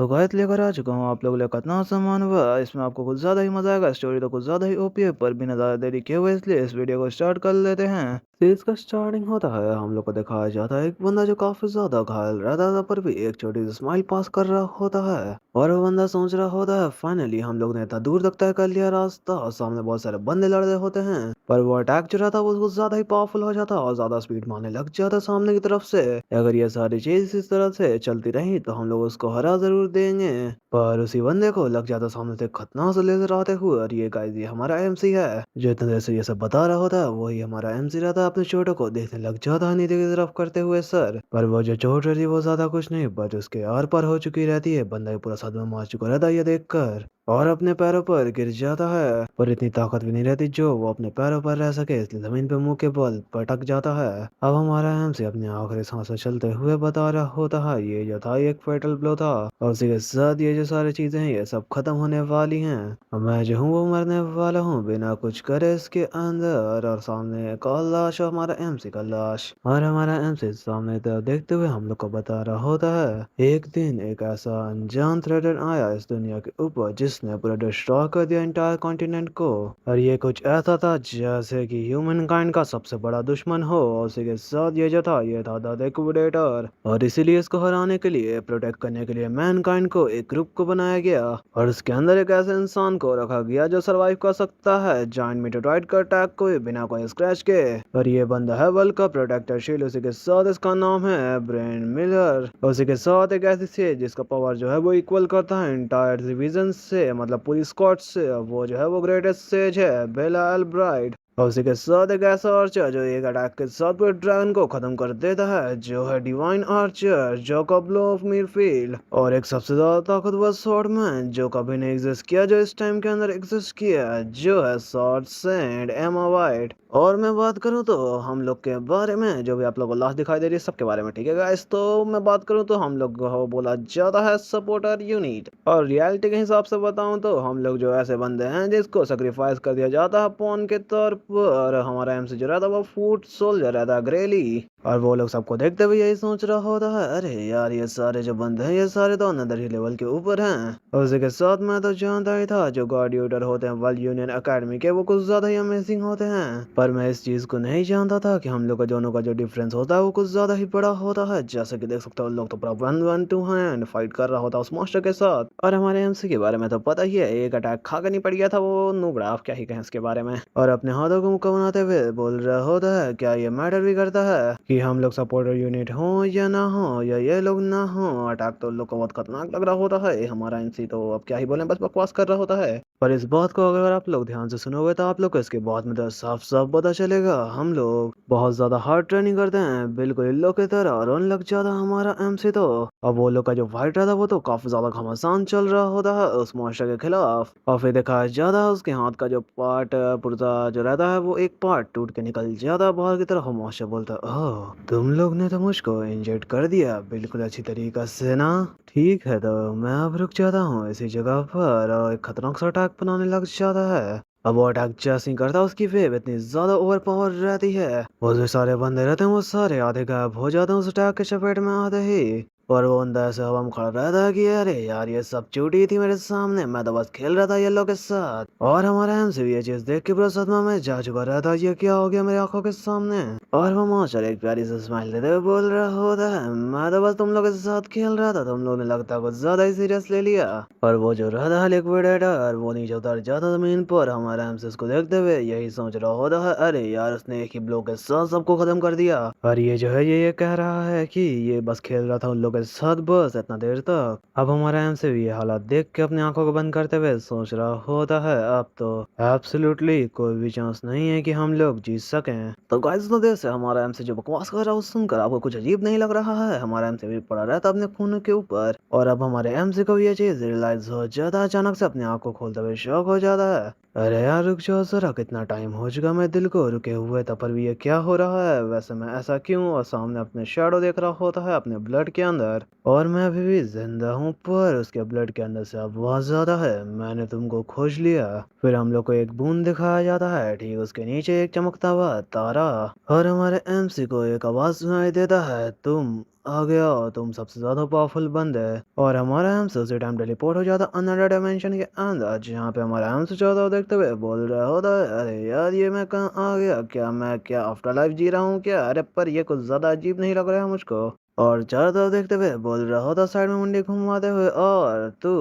तो गाइस लेकर आ चुका हूँ आप लोगों के लिए कितना सामान हुआ। इसमें आपको कुछ ज़्यादा ही मज़ा आएगा। स्टोरी तो कुछ ज़्यादा ही ओपी है, पर बिना ज़्यादा देरी किए हुए इसलिए इस वीडियो को स्टार्ट कर लेते हैं। तो इसका स्टार्टिंग होता है, हम लोग को दिखाया जाता है एक बंदा जो काफ़ी ज़्यादा घायल रहता था, पर भी एक छोटी सी स्माइल पास कर रहा होता है। और वो बंदा सोच रहा होता है, फाइनली हम लोग ने इतना दूर तक तय कर लिया रास्ता, और सामने बहुत सारे बंदे लड़ रहे होते हैं। पर वो अटैक जो रहता है वो कुछ ज़्यादा ही पावरफुल हो जाता है और ज़्यादा स्पीड मारने लग जाता है सामने की तरफ से। अगर ये सारी चीज़ इस तरह से चलती रही तो हम लोग उसको हरा ज़रूर देंगे। पर उसी बंदे को लग जाता सामने से खतरनाक से लेजर आते हुए, और ये गाइस ये हमारा एमसी है जो इतने देर से ये सब बता रहा होता है। वही हमारा एमसी रहता है, अपने चोटों को देखने लग जाता है नीचे की तरफ करते हुए सर। पर वो जो चोट रहती है वो ज्यादा कुछ नहीं, बट उसके आर पार हो चुकी रहती है। बंदा ही पूरा सदमा मार चुका रहता है ये देखकर, और अपने पैरों पर गिर जाता है। पर इतनी ताकत भी नहीं रहती जो वो अपने पैरों पर रह सके, इसलिए जमीन पे मुंह के बल पटक जाता है। अब हमारा एमसी अपने आखिरी सांसें चलते हुए बता रहा होता है ये जो था एक फेटल ब्लो था, और उसी के साथ ये जो सारी चीजें हैं ये सब खत्म होने वाली हैं। और मैं जो हूँ वो मरने वाला हूँ बिना कुछ करे इसके अंदर। और सामने एक और लाश, और हमारा एमसी का लाश, और हमारा एमसी सामने तरफ देखते हुए हम लोग को बता रहा होता है एक दिन एक ऐसा अनजान थ्रेडर आया इस दुनिया के ऊपर जिसने पूरा डिस्ट्रॉय कर दिया इंटायर कॉन्टिनेंट को। और ये कुछ ऐसा था जैसे कि ह्यूमन काइंड का सबसे बड़ा दुश्मन हो, और उसी के साथ ये जो था ये था द लिक्विडेटर। और इसीलिए इसको हराने के लिए, प्रोटेक्ट करने के लिए मैनकाइंड को एक ग्रुप को बनाया गया, और उसके अंदर एक ऐसे इंसान को रखा गया जो सरवाइव कर सकता है जायंट मीटेओराइट का अटैक को बिना कोई स्क्रैच के। और ये बंदा है वर्ल्ड का प्रोटेक्टर शील्ड। उसी के साथ इसका नाम है ब्रेन मिलर। उसी के साथ एक ऐसी सेज जिसका पावर जो है वो इक्वल करता है इंटायर डिवीजन से, मतलब पूरी स्क्वाड से। वो जो है वो ग्रेटेस्ट सेज है बेला एल्ब्राइट। और उसी के साथ एक ऐसा आर्चर जो एक अटैक के साथ पूरे ड्रैगन को खत्म कर देता है, जो है डिवाइन आर्चर जो का ब्लो ऑफ मीरफील्ड। और एक सबसे ज्यादा ताकतवर स्वॉर्डमैन जो कभी नहीं एग्जिस्ट किया, जो इस टाइम के अंदर एग्जिस्ट किया, जो है स्वॉर्ड सेंड एमा वाइट। और मैं बात करूं तो हम लोग के बारे में, जो भी आप लोगों को लास्ट दिखाई दे रही है सबके बारे में, ठीक है गाइस। तो मैं बात करूं तो हम लोग को बोला जाता है सपोर्टर यूनिट, और रियलिटी के हिसाब से बताऊं तो हम लोग जो ऐसे बंदे हैं जिसको सेक्रीफाइस कर दिया जाता है पॉन के तौर पर। हमारा एमसी जो रहता है वो फूड सोल्जर रहता है ग्रेली, और वो लोग सबको देखते हुए यही सोच रहा होता है अरे यार ये सारे जो बंदे हैं ये सारे तो अनदर ही लेवल के ऊपर हैं। और उसी के साथ मैं तो जानता ही था जो ग्लैडिएटर होते हैं वर्ल्ड यूनियन एकेडमी के वो कुछ ज्यादा ही अमेजिंग होते हैं, पर मैं इस चीज को नहीं जानता था कि हम लोग का दोनों का जो डिफरेंस होता है वो कुछ ज्यादा ही बड़ा होता है। जैसे कि देख सकते हो लोग तो पूरा 1-1-2 हैंड फाइट कर रहा होता है उस मॉन्स्टर के साथ। और हमारे एमसी के बारे में तो पता ही है, एक अटैक खा कर नहीं पड़ गया था वो नुबड़ा, आप क्या ही कहें इसके बारे में। और अपने हाथों को मुक्का बनाते हुए बोल रहा होता है क्या ये मैटर भी करता है कि हम लोग सपोर्टर यूनिट हो या ना हो, या ये लोग ना हो। अटैक तो लोग को बहुत खतरनाक लग रहा होता है। हमारा एमसी तो अब क्या ही बोले, बस बकवास कर रहा होता है। पर इस बात को अगर आप लोग ध्यान से सुनोगे तो आप लोग को इसके बाद में तो साफ साफ पता चलेगा हम लोग बहुत ज्यादा हार्ड ट्रेनिंग करते हैं, बिल्कुल इन लोग की तरह रन लग जाता हमारा एमसी तो। अब वो लोग का जो फाइट रहता है वो तो काफी ज्यादा घमासान चल रहा होता है उस मॉन्स्टर के खिलाफ। और फिर दिखाया जाता है उसके हाथ का जो पार्ट पुर्जा जो रहता है वो एक पार्ट टूट के निकल जाता है बाहर की तरफ। मॉन्स्टर बोलता है ओह तुम लोग ने तो मुझको इंजर्ड कर दिया बिल्कुल अच्छी तरीका से ना। ठीक है तो मैं अब रुक जाता हूँ इसी जगह पर, और एक खतरनाक सा अटैक बनाने लग जाता है। अब वो अटैक जैसे ही करता है उसकी वेव इतनी ज्यादा ओवर पावर रहती है, वो जो सारे बंदे रहते हैं वो सारे आधे गायब हो जाते हैं उस अटैक के चपेट में आते ही। और वो बंदा ऐसे हवा में खड़ा रहता है कि अरे यार ये सब चूटी थी मेरे सामने, मैं तो बस खेल रहा था ये लोग के साथ। और हमारा एमसी भी ये चीज देख के पूरा सदमा में जा चुका रहता है, ये क्या हो गया मेरी आंखों के सामने। और वो मास्टर एक प्यारी सी स्माइल देते हुए बोल रहा होता है मैं तो बस तुम लोग के साथ खेल रहा था, तुम लोग ने लगता है कुछ ज्यादा ही सीरियस ले लिया। और वो जो रहता है लिक्विडेटर वो नीचे उतर जाता जमीन पर। हमारा एमसी उसको देखते हुए यही सोच रहा होता है अरे यार उसने एक ही ब्लो के साथ सबको खत्म कर दिया। और ये जो है ये कह रहा है कि ये बस खेल रहा था उन लोगों के साथ बस इतना देर तक। अब हमारा एमसी भी ये हालात देख के अपनी आंखों को बंद करते हुए सोच रहा होता है अब तो एब्सोल्युटली कोई भी चांस नहीं है कि हम लोग जीत सकें। तो गाइस तो देर से हमारा एमसी जो बकवास कर रहा है उसे सुनकर आपको कुछ अजीब नहीं लग रहा है? हमारा एमसी भी पड़ा रहता अपने खून के ऊपर, और अब हमारे एमसी को ये चीज रियलाइज हो जाता है। अचानक से अपनी आंखों खोलते हुए शौक हो जाता है अरे यार रुक जाओ जरा, कितना टाइम हो चुका मैं दिल को रुके हुए था, पर भी ये क्या हो रहा है? वैसे मैं ऐसा क्यों? और सामने अपने शैडो देख रहा होता है अपने ब्लड के अंदर, और मैं अभी भी जिंदा हूँ पर उसके ब्लड के अंदर से आवाज ज्यादा है मैंने तुमको खोज लिया। फिर हम लोग को एक बूंद दिखाया जाता है, ठीक उसके नीचे एक चमकता हुआ तारा, और हमारे एमसी को एक आवाज सुनाई देता है तुम आ गया, तुम सबसे ज्यादा पावरफुल बंद है। और हमारा एम्स उसी टाइम टेलीपोर्ट हो जाता अनदर डायमेंशन के अंदर, जहाँ पे हमारा एम्स चाहता देखते हुए बोल रहा होता है, अरे यार ये मैं कहाँ आ गया, मैं क्या आफ्टर लाइफ जी रहा हूँ क्या? अरे पर ये कुछ ज्यादा अजीब नहीं लग रहा है मुझको। और चारों तरफ देखते हुए बोल रहा होता साइड में मुंडी घुमाते हुए, और तू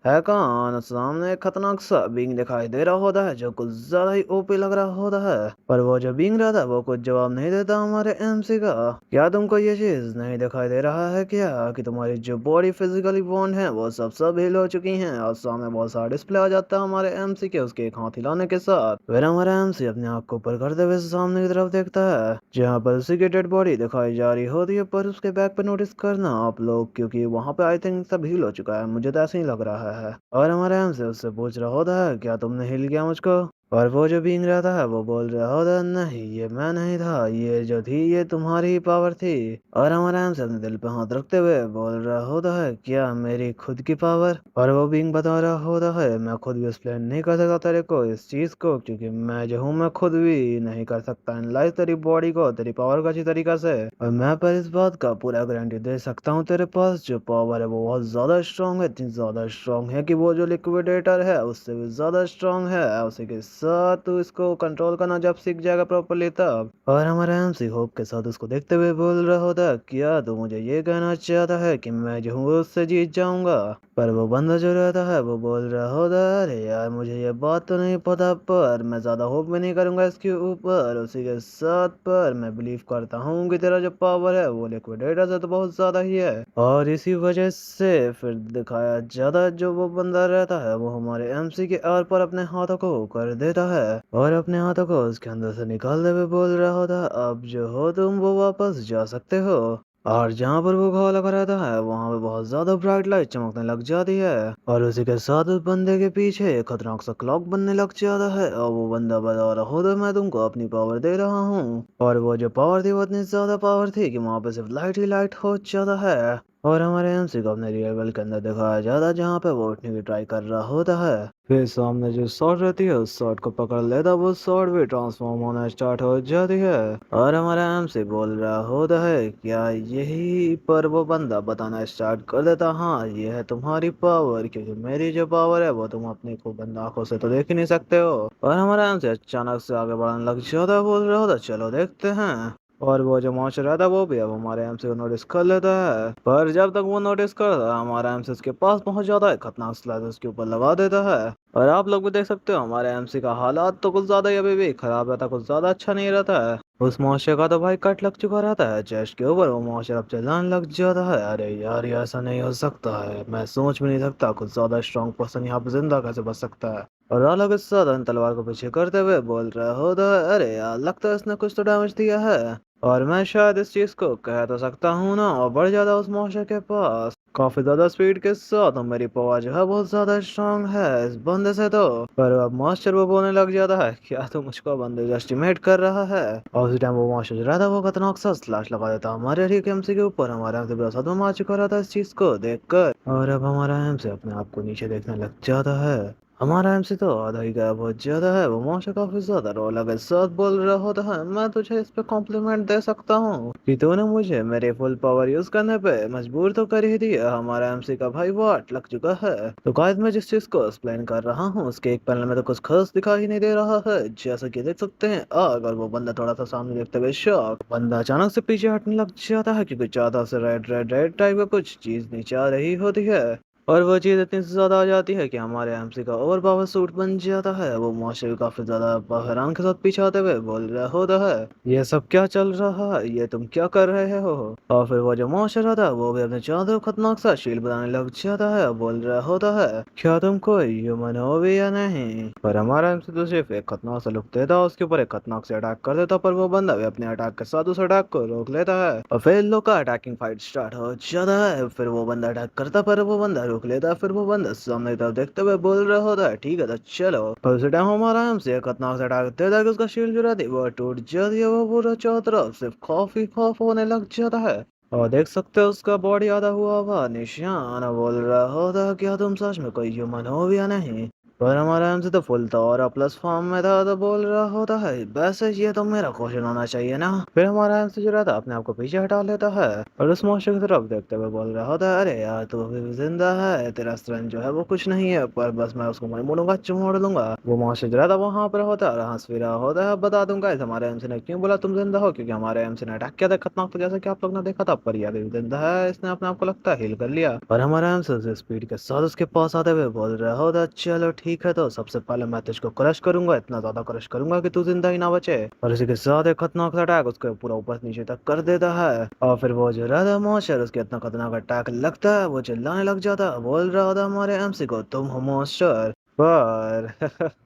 है कौन? सामने एक खतरनाक सा बींग दिखाई दे रहा होता है जो कुछ ज्यादा ही ओपी लग रहा होता है। पर वो जो बींग रहा था वो कुछ जवाब नहीं देता हमारे एमसी का। क्या तुमको ये चीज नहीं दिखाई दे रहा है क्या कि तुम्हारी जो बॉडी फिजिकली बॉन्ड है वो सब हील हो चुकी हैं, और सामने बहुत सारा डिस्प्ले आ जाता है हमारे एमसी के उसके एक हाथ हिलाने के साथ। फिर हमारा एमसी अपने आँख को ऊपर करते हुए सामने की तरफ देखता है, जहाँ पर उसी की डेड बॉडी दिखाई जा रही होती है। पर उसके बैक पे नोटिस करना आप लोग, क्योंकि वहां पे आई थिंक सब हील हो चुका है, मुझे तो ऐसे ही लग रहा है। और हमारे एमसी उससे पूछ रहा होता है, क्या तुमने हील किया मुझको? और वो जो बींग रहता है वो बोल रहा होता, नहीं ये मैं नहीं था, ये जो थी ये तुम्हारी ही पावर थी। और हमारा एम से अपने दिल पे हाथ रखते हुए बोल रहा होता है, क्या मेरी खुद की पावर? और वो बींग बता रहा होता है, मैं खुद भी एक्सप्लेन नहीं कर सकता तेरे को इस चीज को, क्योंकि मैं जो हूँ मैं खुद भी नहीं कर सकता एनालाइज तेरी बॉडी को, तेरी पावर को अच्छी तरीके से। और मैं पर इस बात का पूरा गारंटी दे सकता हूँ, तेरे पास जो पावर है वो बहुत ज्यादा स्ट्रांग है, इतनी ज्यादा स्ट्रांग है कि वो जो लिक्विडेटर है उससे भी ज्यादा स्ट्रांग है। उसी के साथ तू इसको कंट्रोल करना जब सीख जाएगा प्रॉपरली तब। और हमारा एमसी होप के साथ उसको देखते हुए बोल रहा होता, क्या तू मुझे ये कहना चाहता है कि मैं जो हूँ उससे जीत जाऊंगा? पर वो बंदा जो रहता है वो बोल रहा होता, अरे यार मुझे ये बात तो नहीं पता, पर मैं ज्यादा होप भी नहीं करूंगा इसके ऊपर। उसी के साथ पर मैं बिलीव करता हूँ कि तेरा जो पावर है वो लिक्विडेटर से तो बहुत ज्यादा ही है। और इसी वजह से फिर दिखाया ज्यादा जो वो बंदा रहता है वो हमारे एमसी के आर पर अपने हाथों को कर देता है, और अपने हाथों को उसके अंदर से निकालते हुए बोल रहा होता, अब जो हो तुम वो वापस जा सकते हो। और जहाँ पर वो घाव लगा रहता है वहां पे बहुत ज्यादा ब्राइट लाइट चमकने लग जाती है, और उसी के साथ उस बंदे के पीछे एक खतरनाक सा क्लॉक बनने लग जाता है, और वो बंदा बता रहा होता, मैं तुमको अपनी पावर दे रहा हूँ। और वो जो पावर थी वो इतनी ज्यादा पावर थी कि वहां पे सिर्फ लाइट ही लाइट हो जाता है। और हमारे एमसी को अपने रियल वर्ल्ड के अंदर दिखाया जाता है, जहाँ पे वो उठने की ट्राई कर रहा होता है। फिर सामने जो शॉट रहती है उस शॉट को पकड़ लेता, वो शॉट भी ट्रांसफॉर्म होना स्टार्ट हो जाती है। और हमारा एमसी बोल रहा होता है, क्या यही पर वो बंदा बताना स्टार्ट कर देता, हाँ ये है तुम्हारी पावर, क्योंकि मेरी जो पावर है वो तुम अपनी को बंद आंखों से तो देख ही नहीं सकते हो। और हमारा एमसी अचानक से आगे बढ़ने लग जाता है, बोल रहा होता, चलो देखते हैं। और वो जो मॉन्स्टर रहता है वो भी अब हमारे एमसी को नोटिस कर लेता है, पर जब तक वो नोटिस करता है हमारा एमसी उसके पास पहुंच जाता है, खतरनाक स्लाइड उसके ऊपर लगा देता है। और आप लोग भी देख सकते हो हमारे एमसी का हालात तो कुछ ज्यादा ही अभी भी खराब रहता है, कुछ ज्यादा अच्छा नहीं रहता है। उस मॉन्स्टर का तो भाई कट लग चुका रहता है चेस्ट के ऊपर, वो मॉन्स्टर अब चिल्लाने लग जाता है, अरे यार ये ऐसा नहीं हो सकता है, मैं सोच भी नहीं सकता कुछ ज्यादा स्ट्रॉन्ग पर्सन यहाँ पे जिंदा कैसे बच सकता है। और अलग के साथ तलवार को पीछे करते हुए बोल रहा होता है, अरे यार लगता है इसने कुछ तो डैमेज दिया है, और मैं शायद इस चीज को कह तो सकता हूँ ना। और बढ़ जाता उस मॉन्स्टर के पास काफी ज्यादा स्पीड के साथ, और मेरी पावर जो है बहुत ज्यादा स्ट्रांग है इस बंदे से तो। पर अब मास्टर वो बोलने लग जाता है, क्या तू मुझको बंदे एस्टिमेट कर रहा है? और उसी टाइम वो मास्टर जो रहता है वो खतरनाक सा स्लैश लगा देता है हमारे ठीक एमसी के ऊपर। हमारा एमसी पूरा सदमा मार चुका रहता है इस चीज को देखकर, और अब हमारा एमसी अपने आप को नीचे देखने लग जाता है। हमारा एमसी तो आधा ही गायब हो जाता है, वो मौशा काफी ज्यादा रोला के साथ बोल रहा होता है, मैं तुझे इस पे कॉम्प्लीमेंट दे सकता हूँ कि तूने मुझे मेरे फुल पावर यूज करने पे मजबूर तो कर ही दिया। हमारा एमसी का भाई वाट लग चुका है। तो गाइस मैं जिस चीज को एक्सप्लेन कर रहा हूँ उसके एक पैनल में तो कुछ खास दिखाई नहीं दे रहा है, जैसा कि देख सकते हैं आग, और वो बंदा थोड़ा सा सामने देखते हुए शॉक। बंदा अचानक से पीछे हटने लग जाता है, क्योंकि चाहता से रेड रेड रेड टाइप का कुछ चीज नीचे आ रही होती है, और वो चीज इतनी ज्यादा आ जाती है कि हमारे एमसी का ओवर पावर सूट बन जाता है। वो मौशे भी काफी ज्यादा हैरान के साथ पीछे आते हुए बोल रहा होता है, ये सब क्या चल रहा है, ये तुम क्या कर रहे हो? और फिर वो जो मौशा रहता है वो भी अपने चारों तरफ खतरनाक सा शील्ड बनाने लग जाता है, और बोल रहा होता है, क्या तुम कोई ह्यूमन हो भी या नहीं? पर हमारा एमसी तो सिर्फ एक खतरनाक सा लुक देता है, उसके ऊपर एक खतरनाक से अटैक कर देता, पर वो बंदा भी अपने अटैक के साथ उस अटैक को रोक लेता है, और फिर इन लोग का अटैकिंग फाइट स्टार्ट हो जाता है। फिर वो बंदा अटैक करता, पर वो बंदा रोक लेता, फिर वो बंदा सामने की तरफ देखते हुए बोल रहा होता है, ठीक है तो चलो। पर उसी टाइम हमारा हमसे खतरनाक से अटैक देता है कि उसका शील्ड जो रहती है वो टूट जाती है, वो पूरा चारों तरफ सिर्फ खौफ ही खौफ होने लग जाता है। और देख सकते हो उसका बॉडी आधा हुआ हुआ निशान बोल रहा होता है, क्या तुम सच में कोई ह्यूमन हो या नहीं? पर हमारा एमसी तो फुल था और प्लस फॉर्म में था, तो बोल रहा होता है बस ये तो मेरा क्वेश्चन होना चाहिए ना। फिर हमारा एमसी जो रहता अपने आप को पीछे हटा लेता है और उस मॉन्स्टर की तरफ देखते हुए बोल रहा होता है, अरे यार तू अभी भी जिंदा है, तेरा स्ट्रेंथ जो है वो कुछ नहीं है, पर बस मैं उसको मुड़ूंगा चुमोड़ लूंगा। वो मॉन्स्टर जो रहता वहां पर होता है और हंस भी रहा होता है। अब बता दूंगा इस हमारे एमसी ने क्यों बोला तुम जिंदा हो, क्योंकि हमारे एमसी ने अटैक किया था खतरनाक, तो जैसा कि आप लोग ने देखा था, पर ये अभी भी जिंदा है, इसने अपने आप को लगता है हील कर लिया। और हमारा एमसी उसे स्पीड के साथ उसके पास आते हुए बोल रहा होता, चलो ठीक है, तो सबसे पहले मैं तुझको क्रश करूंगा, इतना ज्यादा क्रश करूंगा कि तू जिंदा ही ना बचे। और इसी के साथ एक खतरनाक अटैक उसको पूरा ऊपर से नीचे तक कर देता है। और फिर वो जो रहता मॉन्स्टर उसके इतना खतरनाक अटैक लगता है, वो चिल्लाने लग जाता है, बोल रहा होता हमारे एमसी को, तुम हो मॉन्स्टर। पर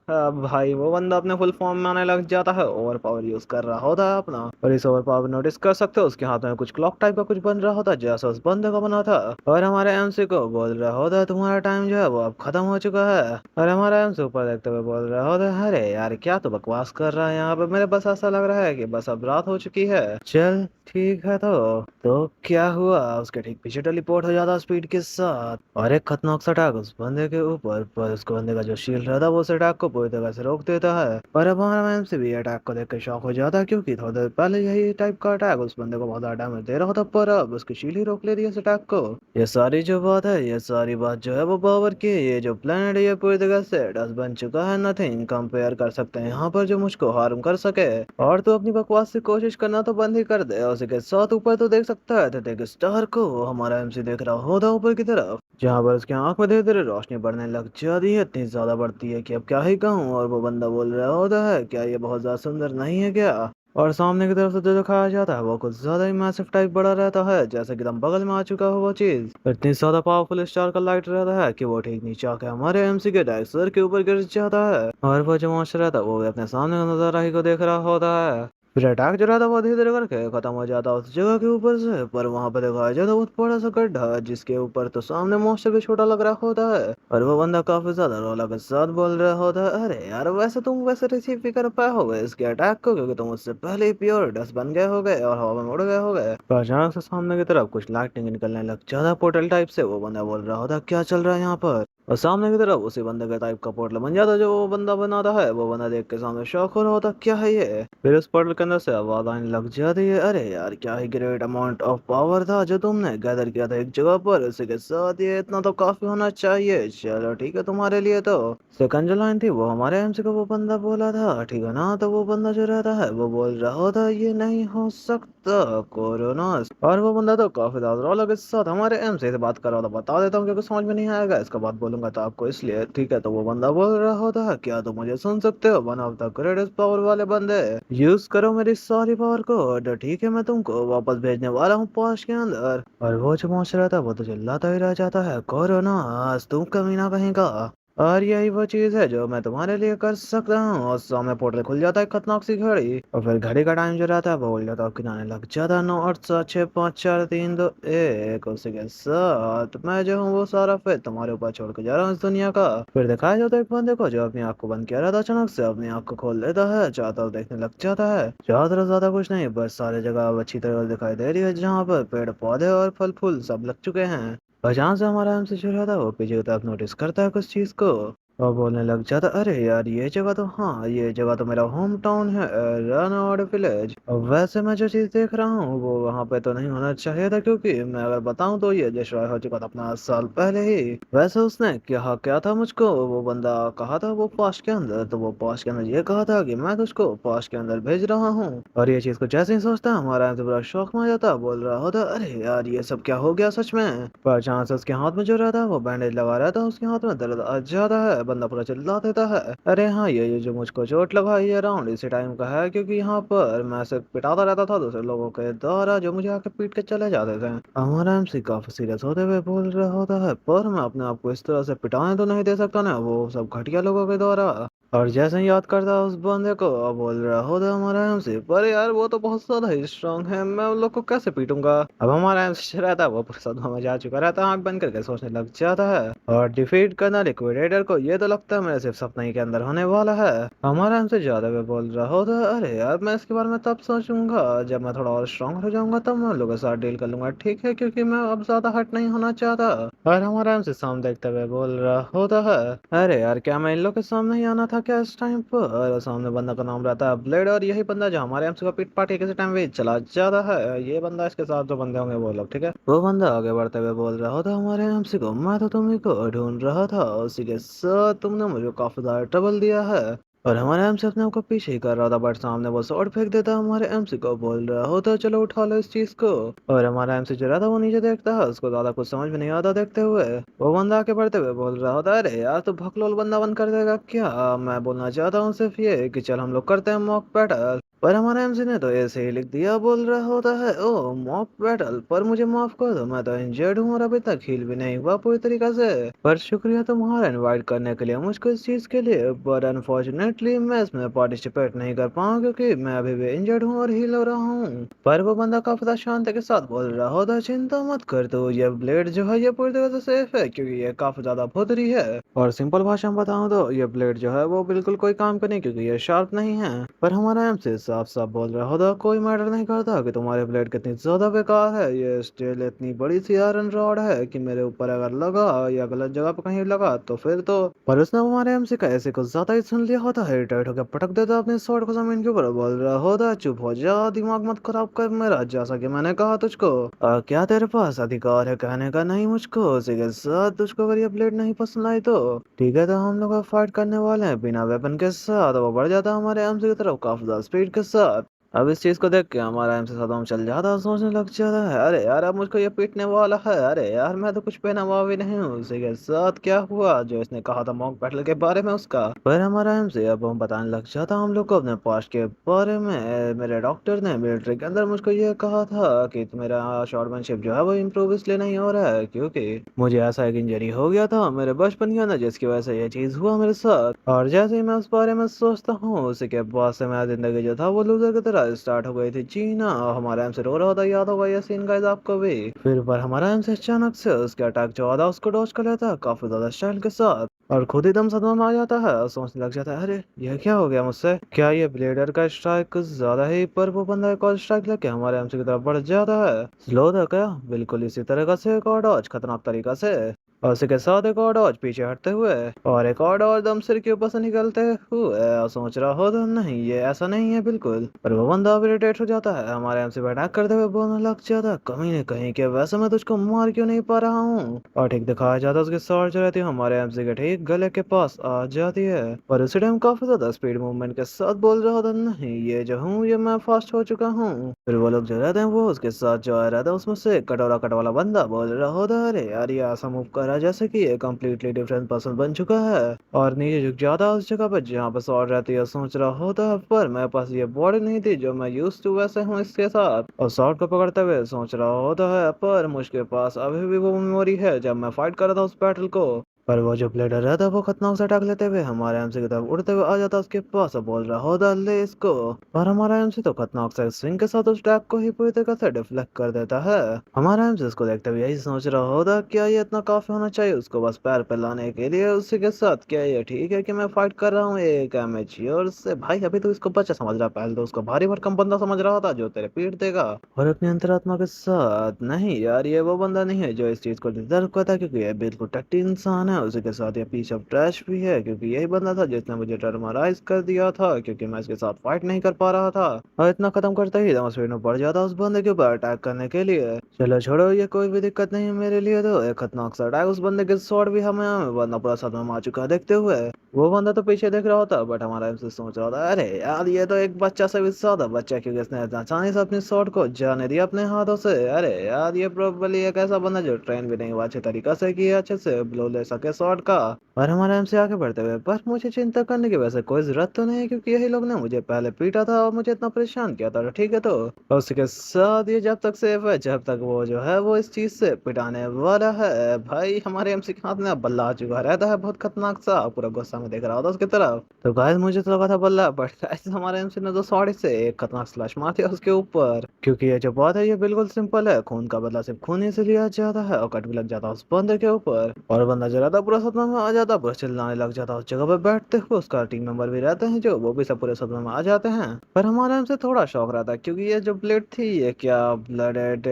अब भाई वो बंदा अपने फुल फॉर्म में आने लग जाता है, ओवर पावर यूज कर रहा होता है अपना। और इस ओवर पावर नोटिस कर सकते हो उसके हाथ में कुछ क्लॉक टाइप का कुछ बन रहा होता है, जैसा उस बंदे का बना था। और हमारे एमसी को बोल रहा होता है तुम्हारा टाइम जो है वो अब खत्म हो चुका है। और हमारा एमसी ऊपर देखते हुए बोल रहा होता है, अरे यार क्या तो बकवास कर रहा है यहाँ पे, मेरे बस ऐसा लग रहा है कि बस अब रात हो चुकी है। चल ठीक है, तो क्या हुआ, उसके ठीक पीछे टेलीपोर्ट हो जाता स्पीड के साथ और एक खतरनाक सा अटैक उस बंदे के ऊपर, पर उसको बंदे का जो शील्ड रहता है वो उस अटैक को पूरी तरह से रोक देता है। पर अब हमारा एमसी भी अटैक को देख के शॉक हो जाता है, क्योंकि थोड़ी देर पहले यही टाइप का अटैक उस बंदे को बहुत ज्यादा डैमेज दे रहा होता, पर अब उसकी शील्ड ही रोक ले रही है इस अटैक को। ये सारी जो बात है, ये सारी बात जो है वो पावर की है। ये जो प्लेनेट है ये पूरी तरह से डस्ट बन चुका है, नथिंग कंपेयर कर सकते हैं यहाँ पर जो मुझको हार्म कर सके। और तू अपनी बकवास से कोशिश करना तो बंद ही कर दे। और उसी के साथ ऊपर तो देख सकता है तो स्टार को हमारा एमसी देख रहा होता ऊपर की तरफ, जहाँ पर उसकी आंख में धीरे धीरे रोशनी बढ़ने लग जाती है, इतनी ज्यादा बढ़ती है कि अब क्या ही कहूँ। और वो बंदा बोल रहा होता है, क्या ये बहुत ज्यादा सुंदर नहीं है क्या। और सामने की तरफ से जो दिखाया जाता है वो कुछ ज्यादा ही मैसिव टाइप बड़ा रहता है, जैसे कि एकदम बगल में आ चुका हो वो चीज। इतनी ज्यादा पावरफुल स्टार का लाइट रहता है कि वो ठीक नीचे आके हमारे एमसी के डायरेक्ट सर के ऊपर गिर जाता है। और वो जो मॉन्स्टर रहता है वो भी अपने सामने का नजारा ही को देख रहा होता है। फिर अटैक जो रहता है वो धीरे धीरे करके खत्म हो जाता है उस जगह के ऊपर से, पर वहां पर दिखाया जाता है बहुत बड़ा सा गड्ढा, जिसके ऊपर तो सामने मॉन्स्टर भी छोटा लग रहा होता है। और वो बंदा काफी ज्यादा रोला के साथ बोल रहा होता है, अरे यार वैसे तुम वैसे रिसीव भी कर पाए होगे इसके अटैक को, क्योंकि तुम उससे पहले ही प्योर डस्ट बन गए हो गए और हवा में उड़ गए हो गए। पर अचानक से सामने की तरफ कुछ लाइटिंग निकलने लग जाता पोर्टल टाइप से। वो बंदा बोल रहा होता क्या चल रहा है यहाँ पर। और सामने की तरफ उसी बंदे का टाइप का पोर्टल बन जाता जो वो बंदा बनाता है। वो बंदा देख के सामने शौक हो रहा होता क्या है ये। फिर उस पोर्टल के अंदर से आवाज आने लग जाती है, अरे यार क्या ही ग्रेट अमाउंट ऑफ पावर था जो तुमने गैदर किया था एक जगह पर, उसी के साथ ये इतना तो काफी होना चाहिए। चलो ठीक है तुम्हारे लिए तो। सेकंड जो लाइन थी वो हमारे एमसी को वो बंदा बोला था, ठीक है ना। तो वो बंदा जो रहता है वो बोल रहा होता ये नहीं हो सकता कोरोनास। और वो बंदा तो काफी ज्यादा रौला के साथ हमारे एमसी से बात कर रहा था। बता देता हूँ क्योंकि समझ में नहीं आएगा इसका बात बोलूंगा तो आपको, इसलिए ठीक है। तो वो बंदा बोल रहा होता है, क्या तुम मुझे सुन सकते हो, one of the greatest power वाले बंदे, यूज करो मेरी सारी पावर को, तो ठीक है मैं तुमको वापस भेजने वाला हूँ पॉश के अंदर। और वो जो पहुंच रहा था वो तो चिल्लाता ही रह जाता है, कोरोना आज तुम कमीना कहेगा। और यही वो चीज है जो मैं तुम्हारे लिए कर सकता हूँ। और सामने पोर्टल खुल जाता है खतरनाक सी घड़ी, और फिर घड़ी का टाइम जो रहता है वो उल्टा तो किनारे लग जाता है 9 8 7 6 5 4 3 2 1। उसी के साथ मैं जो हूँ वो सारा फिर तुम्हारे ऊपर छोड़ के जा रहा हूँ इस दुनिया का। फिर दिखाया जाता है एक बंदे को जो अपनी आंख को बंद किया रहता है, अचानक से अपनी आंख को खोल लेता है, चारों तरफ देखने लग जाता है। चारों तरफ ज्यादा कुछ नहीं, बस सारी जगह अब अच्छी तरह दिखाई दे रही है, जहाँ पर पेड़ पौधे और फल फूल सब लग चुके हैं। और जहाँ से हमारा एमसी शुरू होता है वो पीछे की तरफ नोटिस करता है कुछ चीज को और बोलने लग जाता, अरे यार ये जगह तो, हाँ ये जगह तो मेरा होम टाउन है, रनआउट विलेज। और वैसे मैं जो चीज देख रहा हूँ वो वहाँ पे तो नहीं होना चाहिए था, क्योंकि मैं अगर बताऊँ तो ये डिस्ट्रॉय हो चुका था अपना 8 साल पहले ही। वैसे उसने क्या क्या था मुझको, वो बंदा कहा था वो पास्ट के अंदर, तो वो पास्ट के अंदर ये कहा था कि मैं तुझको पास्ट के अंदर भेज रहा हूँ। और ये चीज को जैसे ही सोचता हमारा एमसी बड़ा शौक में आ जाता, बोल रहा होता, अरे यार ये सब क्या हो गया सच में। पर जहाँ से उसके हाथ में जो रहता है वो बैंडेज लगा रहता है, उसके हाथ में दर्द आ जाता है, बंदा पूरा चिल्ला देता है, अरे हाँ ये जो मुझको चोट लगा ये अराउंड इसी टाइम का है, क्योंकि यहाँ पर मैं सिर्फ पिटाता रहता था दूसरे लोगों के द्वारा जो मुझे आके पीट के चले जाते थे। हमारा एमसी काफी सीरियस होते हुए बोल रहा होता है, पर मैं अपने आप को इस तरह से पिटाने तो नहीं दे सकता ना वो सब घटिया लोगों के द्वारा। और जैसे ही याद करता उस बंदे को, अब बोल रहा होता हमारा एमसी, पर यार वो तो बहुत ज्यादा ही स्ट्रांग है, मैं उन लोग को कैसे पीटूंगा। अब हमारा एमसी रहता है वो पूरा सदमा में जा चुका रहता है, आंख बंद करके सोचने लग जाता है। और डिफीट करना लिक्विडेटर को ये तो लगता है मेरे सिर्फ सपना ही के अंदर होने वाला है। हमारा एमसी ज्यादा भी बोल रहा होता है, अरे यार मैं इसके बारे में तब सोचूंगा जब मैं थोड़ा और स्ट्रांग हो जाऊंगा, तब मैं उन लोगों के साथ डील कर लूंगा, ठीक है, क्योंकि मैं अब ज्यादा हट नहीं होना चाहता। और हमारा एमसी सामने देखते हुए बोल रहा होता है, अरे यार क्या मैं इन लोग के सामने ही आना था क्या इस टाइम पर। और सामने बंदा का नाम रहता है ब्लेड, और यही बंदा जो हमारे एमसी को पीट पाट के किसी टाइम भी चला जाता है। ये बंदा, इसके साथ जो बंदे होंगे वो लोग, ठीक है। वो बंदा आगे बढ़ते हुए बोल रहा होता हमारे एमसी को, मैं तो तुम्ही को ढूंढ रहा था, उसी के साथ तुमने मुझे काफी ज्यादा ट्रबल दिया है। और हमारे एमसी अपने आप को पीछे ही कर रहा था, बट सामने वो शॉट फेंक देता हमारे एमसी को, बोल रहा होता चलो उठा लो इस चीज को। और हमारा एमसी जो रहता वो नीचे देखता है, उसको ज्यादा कुछ समझ में नहीं आता देखते हुए। वो बंदा आके बढ़ते हुए बोल रहा होता है, अरे यार तू भकलोल बंदा बन कर देगा क्या। मैं बोलना चाहता हूँ सिर्फ ये कि चल हम लोग करते हैं मॉक बैटल। पर हमारे एमसी ने तो ऐसे ही लिख दिया, बोल रहा होता है ओ मॉक बैटल, पर मुझे माफ कर दो, मैं तो इंजर्ड हूँ और अभी तक हील भी नहीं हुआ पूरी तरीके से। पर शुक्रिया तुम्हारा इनवाइट करने के लिए मुझको इस चीज के लिए, पर अनफॉर्चुनेटली मैं इसमें पार्टिसिपेट नहीं कर पाऊँ क्योंकि मैं अभी भी इंजर्ड हूँ और हील हो रहा हूँ। पर वो बंदा काफी ज्यादा शांति के साथ बोल रहा होता, चिंता मत कर, तो ये ब्लेड जो है ये पूरी तरह से सेफ है क्योंकि ये काफी ज्यादा भुतरी है। और सिंपल भाषा में बताऊं तो ये ब्लेड जो है वो बिल्कुल कोई काम का नहीं क्योंकि ये शार्प नहीं है। पर हमारा एमसी साफ साफ बोल रहा होता, कोई मैटर नहीं करता कि तुम्हारे ब्लेड कितनी ज्यादा बेकार है, ये स्टील इतनी बड़ी सी आयरन रॉड है कि मेरे ऊपर अगर लगा या गलत जगह पर कहीं लगा तो फिर तो। पर उसने हमारे एमसी का ऐसे कुछ ज्यादा ही सुन लिया होता है, टाइट होकर पटक देता अपने स्वॉर्ड को जमीन के ऊपर, बोल रहा होता चुप हो जा, दिमाग मत खराब कर मेरा, जैसा कि मैंने कहा तुझको। क्या तेरे पास अधिकार है कहने का नहीं मुझको, उसी के साथ तुझको अगर ये ब्लेड नहीं पसंद आई तो ठीक है, तो हम लोग अब फाइट करने वाले हैं बिना वेपन के साथ। वो बढ़ जाता है हमारे एमसी की तरफ काफी ज्यादा स्पीड के साथ। अब इस चीज को देख के हमारा एमसी सदम चल जाता है, सोचने लग जाता है, अरे यार अब मुझको ये पीटने वाला है, अरे यार मैं तो कुछ पहना हुआ भी नहीं हूँ, उसी के साथ क्या हुआ जो इसने कहा था मॉक बैटल के बारे में उसका। पर हमारा एमसी अब हम बताने लग जाता हम लोग को अपने पास्ट के बारे में। मेरे डॉक्टर ने मिलिट्री के अंदर मुझको ये कहा था कि मेरा शॉर्टमैनशिप जो है वो इम्प्रूव इसलिए नहीं हो रहा है क्योंकि मुझे ऐसा एक इंजरी हो गया था मेरे बचपन के अंदर जिसकी वजह से ये चीज हुआ मेरे साथ। और जैसे ही मैं उस बारे में सोचता हूँ उसी के बाद से मेरा जिंदगी जो था वो लूजर की तरह स्टार्ट हो गई थी जीना। हमारा एम से रो रहा होता, याद होगा ये सीन गाइस आपको भी। फिर पर हमारा एम से अचानक से उसके अटैक जो आता उसको डॉज कर लेता है काफी ज्यादा स्टाइल के साथ, और खुद ही दम सदमा में आ जाता है और सोचने लग जाता है, अरे यह क्या हो गया मुझसे, क्या ये ब्लेडर का स्ट्राइक कुछ ज्यादा ही। पर वो बंदा एक और स्ट्राइक लेके हमारे एमसी की तरफ बढ़ जाता है, स्लो था क्या, बिल्कुल इसी तरह से एक और डॉज खतरनाक तरीका से, और उसी के साथ एक और डॉज पीछे हटते हुए, और एक और डॉज दम सिर के ऊपर से निकलते हुए। और सोच रहा हो तो नहीं ये ऐसा नहीं है बिल्कुल, पर वो बंदा अब इरिटेट हो जाता है हमारे एमसी पे अटैक करते हुए बोलने लग जाता है, कमी नहीं कहीं के वैसे मैं तुझको मार क्यों नहीं पा रहा हूँ। और ठीक दिखाया जाता है उसकी शॉट जो रहती है हमारे एमसी के ठीक गले के पास आ जाती है, और उसी टाइम काफी ज्यादा स्पीड मूवमेंट के साथ बोल रहा होता, नहीं ये जो हूँ ये मैं फास्ट हो चुका हूँ। फिर वो लोग जो रहते हैं वो उसके साथ जो आ रहा था उसमें से कटोरा कट वाला बंदा बोल रहा होता, अरे यार ये ऐसा मूव कर रहा है जैसे कि ये कम्प्लीटली डिफरेंट पर्सन बन चुका है, और नीचे झुक जाता है उस जगह पर जहाँ पर शॉट रहती है। सोच रहा होता है पर मेरे पास ये बॉडी नहीं थी जो मैं यूज टू वैसे हूँ इसके साथ, और शॉट को पकड़ते हुए सोच रहा होता है पर मुझके पास अभी भी वो मेमोरी है जब मैं फाइट कर रहा था उस बैटल को। पर वो जो ब्लेडर रहता है वो खतरनाक से अटैक लेते हुए हमारे एमसी की तरफ उड़ते हुए आ जाता है उसके पास और बोल रहा होता ले इसको। और हमारा एमसी तो खतरनाक से स्विंग के साथ उस अटैक को ही पूरी तरह से डिफ्लेक्ट कर देता है। हमारा एमसी इसको देखते हुए यही सोच रहा होता, क्या ये इतना काफी होना चाहिए उसको बस पैर पे लाने के लिए, उसी के साथ क्या ये ठीक है कि मैं फाइट कर रहा हूँ एक एमेच्योर से। भाई अभी तो इसको बच्चा समझ रहा, पहले तो उसको भारी भरकम बंदा समझ रहा था जो तेरे पीट देगा। और अपनी अंतरात्मा के साथ, नहीं यार ये वो बंदा नहीं है जो इस चीज को डिजर्व करता क्योंकि ये बिल्कुल टट्टी इंसान है, उसी के साथ ये पीस ऑफ ट्रैश भी है क्योंकि यही बंदा था जिसने मुझे टर्मराइज कर दिया था क्योंकि मैं इसके साथ फाइट नहीं कर पा रहा था। और इतना खत्म करते ही दम स्पीड में पड़ जाता उस बंदे के ऊपर अटैक करने के लिए। चलो छोड़ो ये कोई भी दिक्कत नहीं है मेरे लिए, तो एक खतरनाक सा अटैक उस बंदे के शॉट भी हमें बंदा पूरा सदमा में आ चुका है देखते हुए। वो बंदा तो पीछे देख रहा होता बट हमारा एमसी सोच रहा था, अरे यार ये तो एक बच्चा से भी ज्यादा बच्चा क्योंकि इसने आसानी से अपनी शॉट को जाने दिया अपने हाथों से। अरे यार ये प्रोबेबली एक ऐसा बंदा जो ट्रेन भी नहीं हुआ अच्छे तरीका से किया अच्छे से ब्लो ले सके शॉट का। और हमारे एमसी आगे बढ़ते हुए, पर मुझे चिंता करने की वैसे कोई जरूरत तो नहीं, क्योंकि यही लोग ने मुझे पहले पीटा था और मुझे इतना परेशान किया था, ठीक है तो। और उसके साथ ये जब तक सेफ है, जब तक वो जो है वो इस चीज से पिटाने वाला है। भाई हमारे एमसी के हाथ में अब बल्ला आ चुका रहता है, बहुत खतरनाक सा, पूरा गुस्सा में देख रहा होता उसकी तरफ। तो गाइस मुझे तो लगा था बल्ला, बट गाइस हमारे एमसी ने तो सॉरी से एक खतरनाक स्लैश मार दिया उसके ऊपर, क्योंकि ये जो बात है ये बिल्कुल सिंपल है, खून का बदला सिर्फ खून ही से लिया जाता है, और कट भी लग जाता है उस बंदे के ऊपर, और बंदा जो रहता है पूरा सदमे में आ जाता है, पूरा चिल्लाने लग जाता है उस जगह पे बैठते हुए। उसका टीम मेंबर भी रहते हैं जो, वो भी सब पूरे सदमे में आ जाते हैं। पर हमारे हमसे थोड़ा शौक रहता है, क्योंकि ये जो ब्लेड थी ये क्या ब्लडेड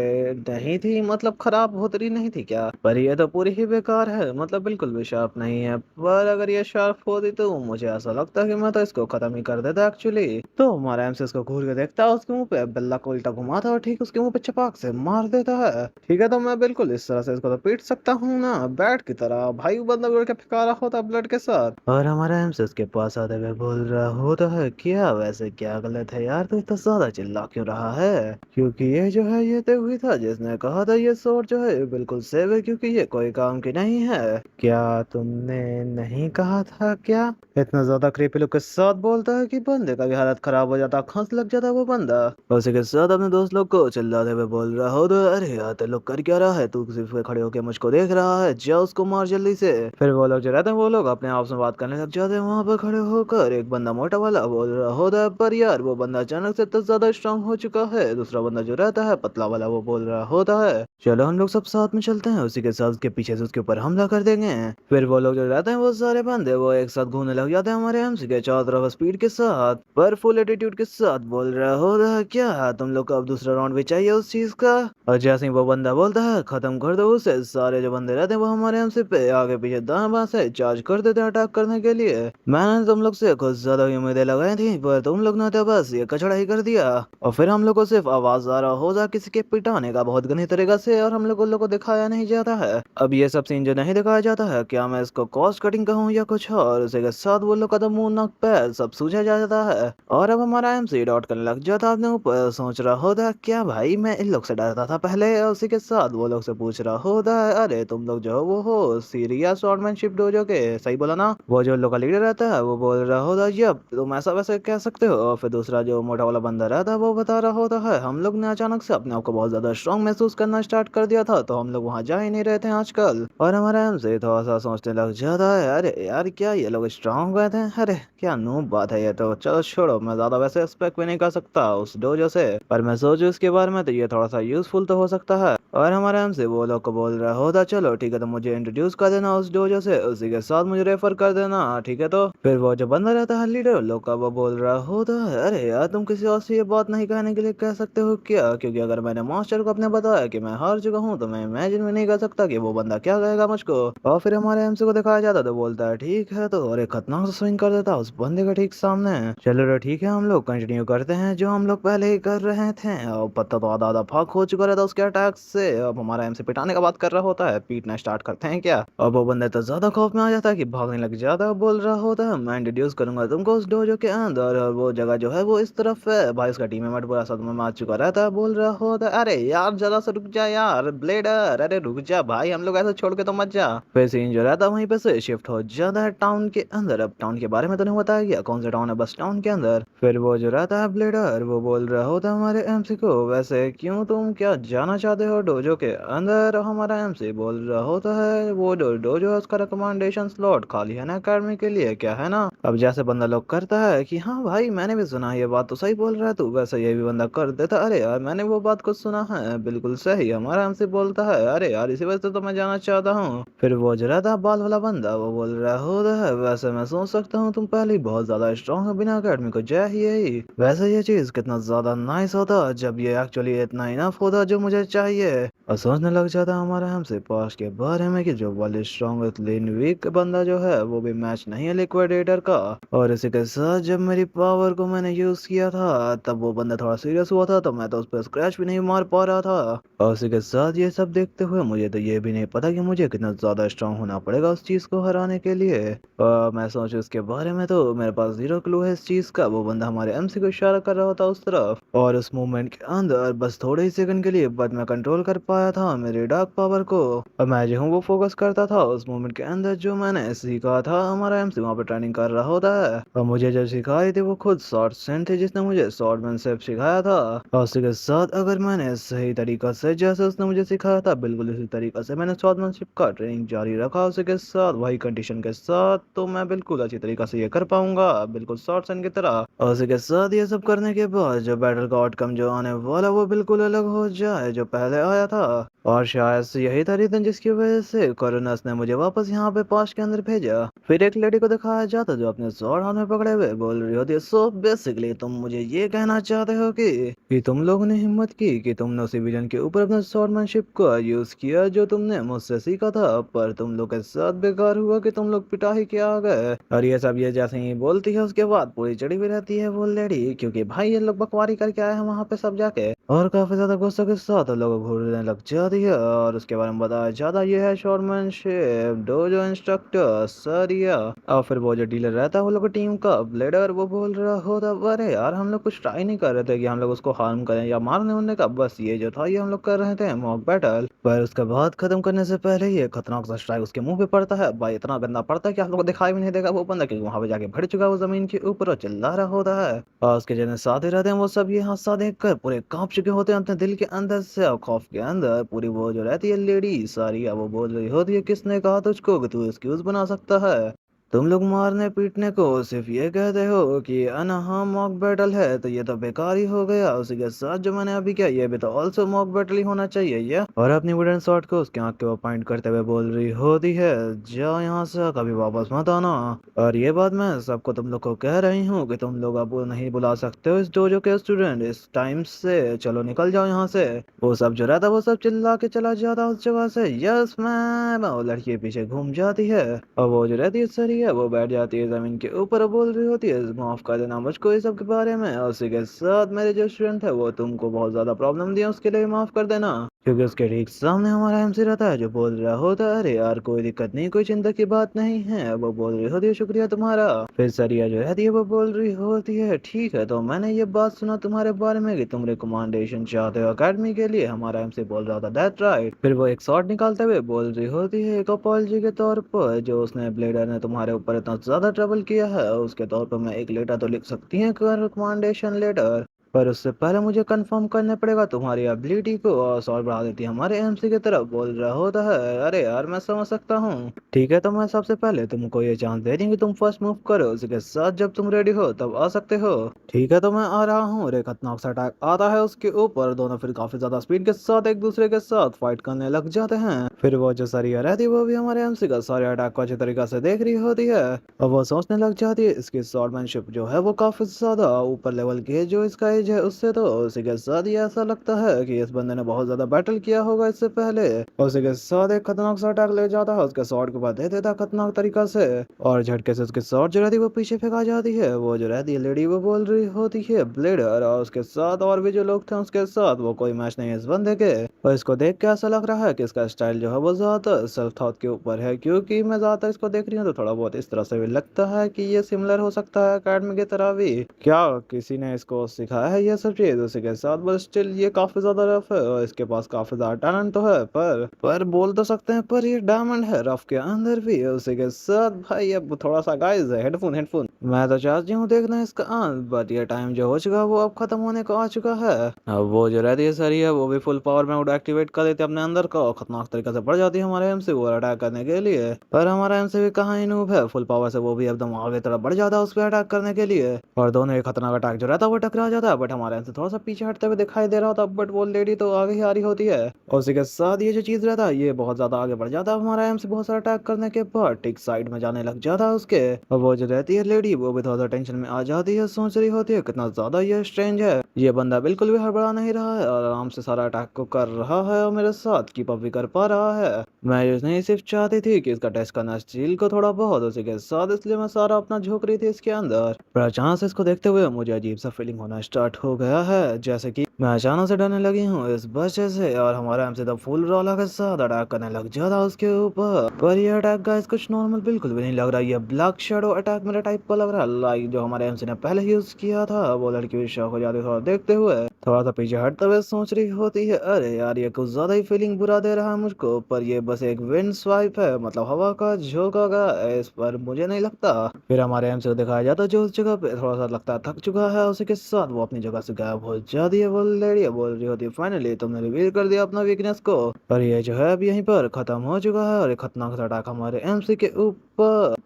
नहीं थी, मतलब खराब होती नहीं थी क्या, पर ये तो पूरी ही बेकार है, मतलब बिल्कुल भी शार्प नहीं है। पर अगर ये शार्प होती तो मुझे ऐसा लगता है कि मैं तो इसको खत्म ही कर देता एक्चुअली। तो हमारा एमसी इसको घूर के देखता है, उसके मुंह पे बल्ला को उल्टा घुमाता है और ठीक उसके मुंह पे चपाक से मार देता है। ठीक है, तो मैं बिल्कुल इस तरह से इसको तो पीट सकता हूँ ना, बैट की तरह। भाई वो बंदा उड़ के फेंका रहा होता ब्लड के साथ, और हमारा एमसी उसके पास आते हुए बोल रहा होता है, क्या वैसे क्या गलत है यार, तो इतना ज्यादा चिल्ला क्यों रहा है, क्योंकि ये जो है ये तो हुई था जिसने कहा था ये शॉट जो है बिल्कुल सेफ है, क्योंकि ये कोई काम की नहीं है। क्या तुमने नहीं कहा था क्या? इतना ज्यादा क्रीपी लुक के साथ बोलता है कि बंदे का भी हालत खराब हो जाता, खांस लग जाता वो बंदा। उसी के साथ अपने दोस्त लोग को चिल्लाते हुए बोल रहा हो, तो अरे यार ते लोग कर क्या रहा है, तू सिर्फ खड़े होके मुझको देख रहा है, जा उसको मार जल्दी से। फिर वो लोग जो रहते हैं वो लोग अपने आपस में बात करने लग जाते हैं वहां पर खड़े होकर। एक बंदा मोटा वाला बोल रहा होता है, पर यार वो बंदा अचानक से इतना ज्यादा स्ट्रांग हो चुका है। दूसरा बंदा जो रहता है पतला वाला, वो बोल रहा होता है, चलो हम लोग सब साथ में चलते हैं, उसी के साथ उसके पीछे से उसके ऊपर हमला कर देंगे। फिर वो लोग जो रहते हैं वो सारे बंदे वो एक साथ घूमने लग जाते हैं हमारे एमसी के चारों तरफ स्पीड के साथ, पर फुल एटीट्यूड के साथ बोल रहा होता है, क्या तुम लोग को अब दूसरा राउंड भी चाहिए उस चीज का? और जैसे ही वो बंदा बोलता है खत्म कर दो उसे, सारे जो बंदे रहते हैं वो हमारे एमसी पे आगे पीछे दाएं बाएं से चार्ज कर देते हैं अटैक करने के लिए। मैंने तुम लोग से कुछ ज्यादा ही उम्मीदें लगाई थी, पर तुम लोग ने तो बस ये कचड़ा ही कर दिया। और फिर हम लोग को सिर्फ आवाज आ रहा होता किसी के पिटाने का बहुत गंदी तरीका से, और हम लोगों को दिखाया नहीं जाता है। अब ये सब सीन जो नहीं दिखाया जाता है, क्या मैं इसको कॉस्ट कटिंग कहूँ या कुछ और, उसी के साथ वो लोग का तो मुंह नाक पैर सब सूझा जाता है। और अब हमारा एमसी डॉट करने लग जाता अपने ऊपर, सोच रहा होता क्या भाई मैं इन लोग से डरता था पहले, और उसी के साथ वो लोग से पूछ रहा होता है, अरे तुम लोग जो वो हो सीरिया स्वॉर्डमैनशिप डोजो के, सही बोला ना? वो जो लोग का लीडर रहता है वो बोल रहा होता है, यप तुम ऐसा वैसे कह सकते हो। और फिर दूसरा जो मोटा वाला बंदा रहता है वो बता रहा होता है, हम लोग ने अचानक से अपने आप को बहुत ज्यादा स्ट्रांग महसूस करना स्टार्ट कर दिया था, तो हम लोग वहाँ जा ही नहीं रहे थे आजकल। और हमारा एमसी थोड़ा सा सोचने लग जाता है, अरे यार क्या ये लोग स्ट्रांग हुए थे, अरे क्या नूब बात है ये तो, चलो छोड़ो, मैं ज्यादा वैसे एक्सपेक्ट भी नहीं कर सकता उस डोजो से, पर मैं सोचू इसके बारे में तो ये थोड़ा सा यूजफुल तो हो सकता है। और हमारे हमसे वो लोग को बोल रहा होता, चलो ठीक है तो मुझे इंट्रोड्यूस कर देना उस डोजो से, उसी के साथ मुझे रेफर कर देना, ठीक है तो। फिर वो जो बंदा रहता है लीडर लोग का, वो बोल रहा होता है, अरे यार तुम किसी और से ये बात नहीं कहने के लिए कह सकते हो क्या, क्योंकि अगर मैंने मास्टर को अपने बताया कि मैं हार चुका हूँ, तो मैं इमेजिन भी नहीं कर सकता कि वो बंदा क्या कहेगा मुझको। और फिर हमारे एमसी को दिखाया जाता तो बोलता है ठीक है तो, और एक खतरनाक सा स्विंग कर देता उस बंदे के ठीक सामने। चलो तो ठीक है, हम लोग कंटिन्यू करते हैं जो हम लोग पहले ही कर रहे थे। और पत्ता तो आधा आधा फाक हो चुका रहता उसके अटैक से, अब हमारा एमसी पिटाने का बात कर रहा होता है, पीटना स्टार्ट करते हैं क्या। अब वो बंदा तो ज्यादा खौफ में आ जाता है कि भागने लग जाता है, बोल रहा होता है, मैं इंट्रोड्यूस करूंगा तुमको उस डोजो के अंदर, और वो जगह जो है वो इस तरफ है। भाई उसका टीम मेंबर पूरा सदमे में आ चुका रहता है, बोल रहा होता है, अरे यार जरा सा रुक जा यार ब्लेडर, अरे रुक जा भाई, हम लोग ऐसे छोड़ के तो मत जा। फिर सीन जो रहता है वहीं पे से शिफ्ट हो जाता है टाउन के अंदर। अब टाउन के बारे में तो नहीं बताया गया कौन सा टाउन है, बस टाउन के अंदर। फिर वो जो रहता है ब्लेडर, वो बोल रहा होता है हमारे एमसी को, वैसे क्यों तुम क्या जाना चाहते हो डोजो के अंदर? हमारा एमसी बोल रहा होता है, वो डोजो है उसका रिकमेंडेशन स्लॉट खाली है ना अकेडमी के लिए, क्या है ना? अब जैसे बंदा लोग करता है कि हाँ भाई मैंने भी सुना है, ये बात तो सही बोल रहा है तू, वैसे ये भी बंदा कर देता, अरे यार मैंने वो बात को सुना है बिल्कुल सही। हमारा एमसी बोलता है, अरे यार इसी वजह से तो मैं जाना चाहता हूँ। फिर वो जो रहता है बाल वाला बंदा, वो बोल रहा होता है, वैसे मैं सोच सकता हूँ तुम पहले ही बहुत ज्यादा स्ट्रांग हो, बिना अकेडमी को जय ही यही। वैसे ये चीज कितना ज्यादा नाइस होता जब ये एक्चुअली इतना इनफ होता जो मुझे चाहिए। और सोचने लग जाता हमारा हमसे पास के बारे में कि जो वाले स्ट्रॉन्ग लेन वीक बंदा जो है वो भी मैच नहीं है लिक्विडेटर का। और इसी के साथ जब मेरी पावर को मैंने यूज किया था तब वो बंदा थोड़ा सीरियस हुआ था, तो मैं तो उस पर स्क्रैच भी नहीं मार पा रहा था। और उसी के साथ ये सब देखते हुए मुझे तो ये भी नहीं पता कि मुझे कितना ज्यादा स्ट्रांग होना पड़ेगा उस चीज को हराने के लिए। मैं सोचू इसके बारे में तो मेरे पास जीरो क्लू है इस चीज का। वो बंदा हमारे एमसी को इशारा कर रहा था उस तरफ, और उस मूवमेंट के अंदर बस थोड़े ही सेकंड के लिए बट मैं कंट्रोल कर पाया था मेरे डार्क पावर को। और मैं जो हूँ वो फोकस करता था उस मूवमेंट के अंदर है जो मैंने सीखा था, हमारा एमसी वहाँ पे ट्रेनिंग कर रहा होता है और मुझे जो सिखाई थी वो खुद स्वॉर्डमैन थे जिसने मुझे स्वॉर्डमैनशिप सिखाया था। और उसी के साथ अगर मैंने सही तरीका से जैसे उसने मुझे सिखाया था बिल्कुल इसी तरीका से मैंने स्वॉर्डमैनशिप का ट्रेनिंग जारी रखा उसी के साथ वही कंडीशन के साथ, तो मैं बिल्कुल अच्छी तरीका से ये कर पाऊंगा बिल्कुल स्वॉर्डमैन की तरह। और उसी के साथ ये सब करने के बाद जो बैटल का आउटकम जो आने वाला वो बिल्कुल अलग हो जाए जो पहले आया था। और शायद से यही था रीजन जिसकी वजह से कोरोनस ने मुझे वापस यहाँ पे पास के अंदर भेजा। फिर एक लेडी को दिखाया जाता जो अपने स्वॉर्ड हाथ में पकड़े हुए बोल रही होती है, सो बेसिकली तुम मुझे ये कहना चाहते हो कि तुम लोगों ने हिम्मत की कि तुमने उसी विजन के ऊपर अपने स्वॉर्डमैनशिप का यूज किया जो तुमने मुझसे सीखा था, पर तुम लोग के साथ बेकार हुआ कि तुम लोग पिटा ही के आ गए। और ये सब ये जैसे ही बोलती है उसके बाद पूरी चढ़ी हुई रहती है वो लेडी, क्योंकि भाई ये लोग बकवारी करके आए हैं वहाँ पे सब जाके और काफी ज्यादा गुस्से के साथ लोग घूरने लग जाती है। और उसके बारे में बताया जाता ये है शोरमैनशिप डोजो इंस्ट्रक्टर सरिया। और फिर वो जो डीलर रहता है वो लोग टीम का ब्लेडर वो बोल रहा होता अरे यार हम लोग कुछ ट्राई नहीं कर रहे थे कि हम लोग उसको हार्म करें या मारने उनने का, बस ये जो था ये हम लोग कर रहे थे मॉक बैटल। पर उसके बाद खत्म करने से पहले ये खतरनाक सा स्ट्राइक उसके मुंह पे पड़ता है, भाई इतना गंदा पड़ता है कि आप लोग को दिखाई भी नहीं देगा वो बंदा, क्योंकि वहां पे जाके भिड़ चुका है वो जमीन के ऊपर और चिल्ला रहा होता है। और उसके जितने साथी रहते हैं वो सब ये हादसा देखकर पूरे कांप चुके होते हैं अपने दिल के अंदर से और खौफ के अंदर। पूरी वो जो रहती है लेडी सारी वो बोल रही होती है, किसने कहा तुझको कि तू एक्सक्यूज बना सकता है? तुम लोग मारने पीटने को सिर्फ ये कहते हो कि अनहा मॉक बैटल है, तो ये तो बेकार ही हो गया। उसी के साथ जो मैंने अभी किया ये भी तो ऑल्सो मॉक बैटल ही होना चाहिए ये। और अपनी वुडन शॉट को उसके आंख के वो पॉइंट करते हुए बोल रही होती है, जाओ यहाँ से कभी वापस मत आना। और ये बात मैं सबको तुम लोग को कह रही हूँ कि तुम लोग अब नहीं बुला सकते हो इस डोजो के स्टूडेंट इस टाइम से, चलो निकल जाओ यहाँ से। वो सब जो रहता वो सब चिल्ला के चला जाता उस जगह से, यस मैम। और लड़की पीछे घूम जाती है और वो जो रहती है सरिया वो बैठ जाती है जमीन के ऊपर और बोल रही होती है, माफ कर देना मुझको इस सब के बारे में, और उसी के साथ मेरे जो स्टूडेंट है वो तुमको बहुत ज्यादा प्रॉब्लम दिया उसके लिए माफ कर देना। क्योंकि उसके ठीक सामने हमारा एमसी रहता है जो बोल रहा होता है, अरे यार कोई दिक्कत नहीं कोई चिंता की बात नहीं है। वो बोल रही होती है शुक्रिया तुम्हारा। फिर सरिया जो रहती है वो बोल रही होती है, ठीक है तो मैंने ये बात सुना तुम्हारे बारे में कि तुम रिकमेंडेशन चाहते हो अकेडमी के लिए। हमारा एमसी बोल रहा था दैट राइट। फिर वो एक शॉट निकालते हुए बोल रही होती है, एक अपॉलजी के तौर पर जो उसने ब्लेडर ने तुम्हारे ऊपर इतना ज्यादा ट्रबल किया है उसके तौर पर मैं एक लेटर तो लिख सकती है रिकमेंडेशन लेटर, पर उससे पहले मुझे कंफर्म करना पड़ेगा तुम्हारी एबिलिटी को। और सॉल्व बढ़ा देती है हमारे एमसी की तरफ बोल रहा होता है, अरे यार मैं समझ सकता हूँ, ठीक है तो मैं सबसे पहले तुमको ये चांस दे रही कि तुम फर्स्ट मूव करो, उसके साथ जब तुम रेडी हो तब आ सकते हो। ठीक है तो मैं आ रहा हूँ। एक खतरनाक सा अटैक आता है उसके ऊपर, दोनों फिर काफी ज्यादा स्पीड के साथ एक दूसरे के साथ फाइट करने लग जाते हैं। फिर वो जो सरिया रहती है वो भी हमारे एमसी का सारे अटैक को अच्छी तरीके से देख रही होती है और वो सोचने लग जाती है इसकी स्वॉर्डमैनशिप जो है वो काफी ज्यादा ऊपर लेवल की है जो इसका एज है उससे, तो उसी के साथ ये ऐसा लगता है कि इस बंदे ने बहुत ज्यादा बैटल किया होगा इससे पहले। उसी के साथ एक खतरनाक सा अटैक ले जाता है उसके शॉट के बाद दे देता है खतरनाक तरीका से और झटके से उसके शॉट जो रहती है वो पीछे फेंका जाती है। वो जो रहती है लेडी वो बोल रही होती है ब्लेडर, और उसके साथ और भी जो लोग थे उसके साथ वो कोई मैच नहीं है इस बंदे के। और इसको देख के ऐसा लग रहा है कि इसका स्टाइल जो है वो ज्यादातर सेल्फ थॉट के ऊपर है, क्योंकि मैं ज्यादातर इसको देख रही हूँ तो थोड़ा बहुत इस तरह से भी लगता है कि ये सिमिलर हो सकता है अकेडमी की तरह भी। क्या किसी ने इसको सिखाया है ये सब चीज? उसी के साथ बस स्टिल ये काफी ज्यादा रफ है और इसके पास काफी ज्यादा टैलेंट तो है, पर बोल तो सकते हैं पर ये डायमंड है रफ के अंदर भी। उसी के साथ भाई अब थोड़ा सा गाइस है हेडफोन हेडफोन मैं तो चाहती हूँ देखना इसका अंत, बट ये टाइम जो हो चुका है वो अब खत्म होने को आ चुका है। अब वो जो रहती है सरी है वो भी फुल पावर में उड एक्टिवेट कर देती है अपने अंदर का और खतरनाक तरीके से बढ़ जाती है हमारे एमसी को अटैक करने के लिए। पर हमारा एमसी भी कहाँ ही नूब है, फुल पावर से वो भी एकदम आगे तरफ बढ़ जाता है उस पर अटैक करने के लिए और दोनों एक खतरनाक अटैक जो रहता है वो टकरा जाता है। बट हमारे एमसी थोड़ा सा पीछे हटते हुए दिखाई दे रहा होता, बट वो लेडी तो आगे ही आ रही होती है और उसी के साथ ये जो चीज रहता है ये बहुत ज्यादा आगे बढ़ जाता है। हमारा एमसी बहुत सारा अटैक करने के बाद ठीक साइड में जाने लग जाता है उसके, और वो जो रहती है लेडी वो भी थोड़ा सा टेंशन में आ जाती है, सोच रही होती है कितना ज्यादा ये स्ट्रेंज है, ये बंदा बिल्कुल भी हड़बड़ा नहीं रहा है और आराम से सारा अटैक को कर रहा है और मेरे साथ कीप अप भी कर पा रहा है। मैं ये नहीं सिर्फ चाहती थी कि इसका टेस्ट करना स्टील को थोड़ा बहुत उसी के साथ, इसलिए मैं सारा अपना झोंक रही थी इसके अंदर। पर अचानक से इसको देखते हुए मुझे अजीब सा फीलिंग होना स्टार्ट स्टार्ट हो गया है। जैसे कि मैं अचानक से डरने लगी हूँ इस वजह से, और हमारा एमसी द फूल रोला के साथ अटैक करने लग जाता उसके ऊपर। पर ये अटैक गाइस कुछ नॉर्मल बिल्कुल भी नहीं लग रहा, ये ब्लैक शैडो अटैक मेरे टाइप का लग रहा है, लाइक जो हमारे एमसी ने पहले यूज किया था। वो लड़की भी शौक हो जाती थोड़ा देखते हुए, थोड़ा सा पीछे हटते हुए सोच रही होती है, अरे यार ये कुछ ज्यादा ही फीलिंग बुरा दे रहा है मुझको। पर ये बस एक विंड स्वाइप है, मतलब हवा का झोंका का, इस पर मुझे नहीं लगता। फिर हमारे एमसी को दिखाया जाता है जो उस जगह पे थोड़ा सा लगता है थक चुका है, उसी के साथ वो अपनी जगह से गायब हो जाती है। वो लेडी बोल रही होती है, फाइनली तुमने रिवील कर दिया अपना वीकनेस को, और ये जो है अब यहीं पर खत्म हो चुका है। और एक खतरनाक सा अटैक हमारे एमसी के ऊपर।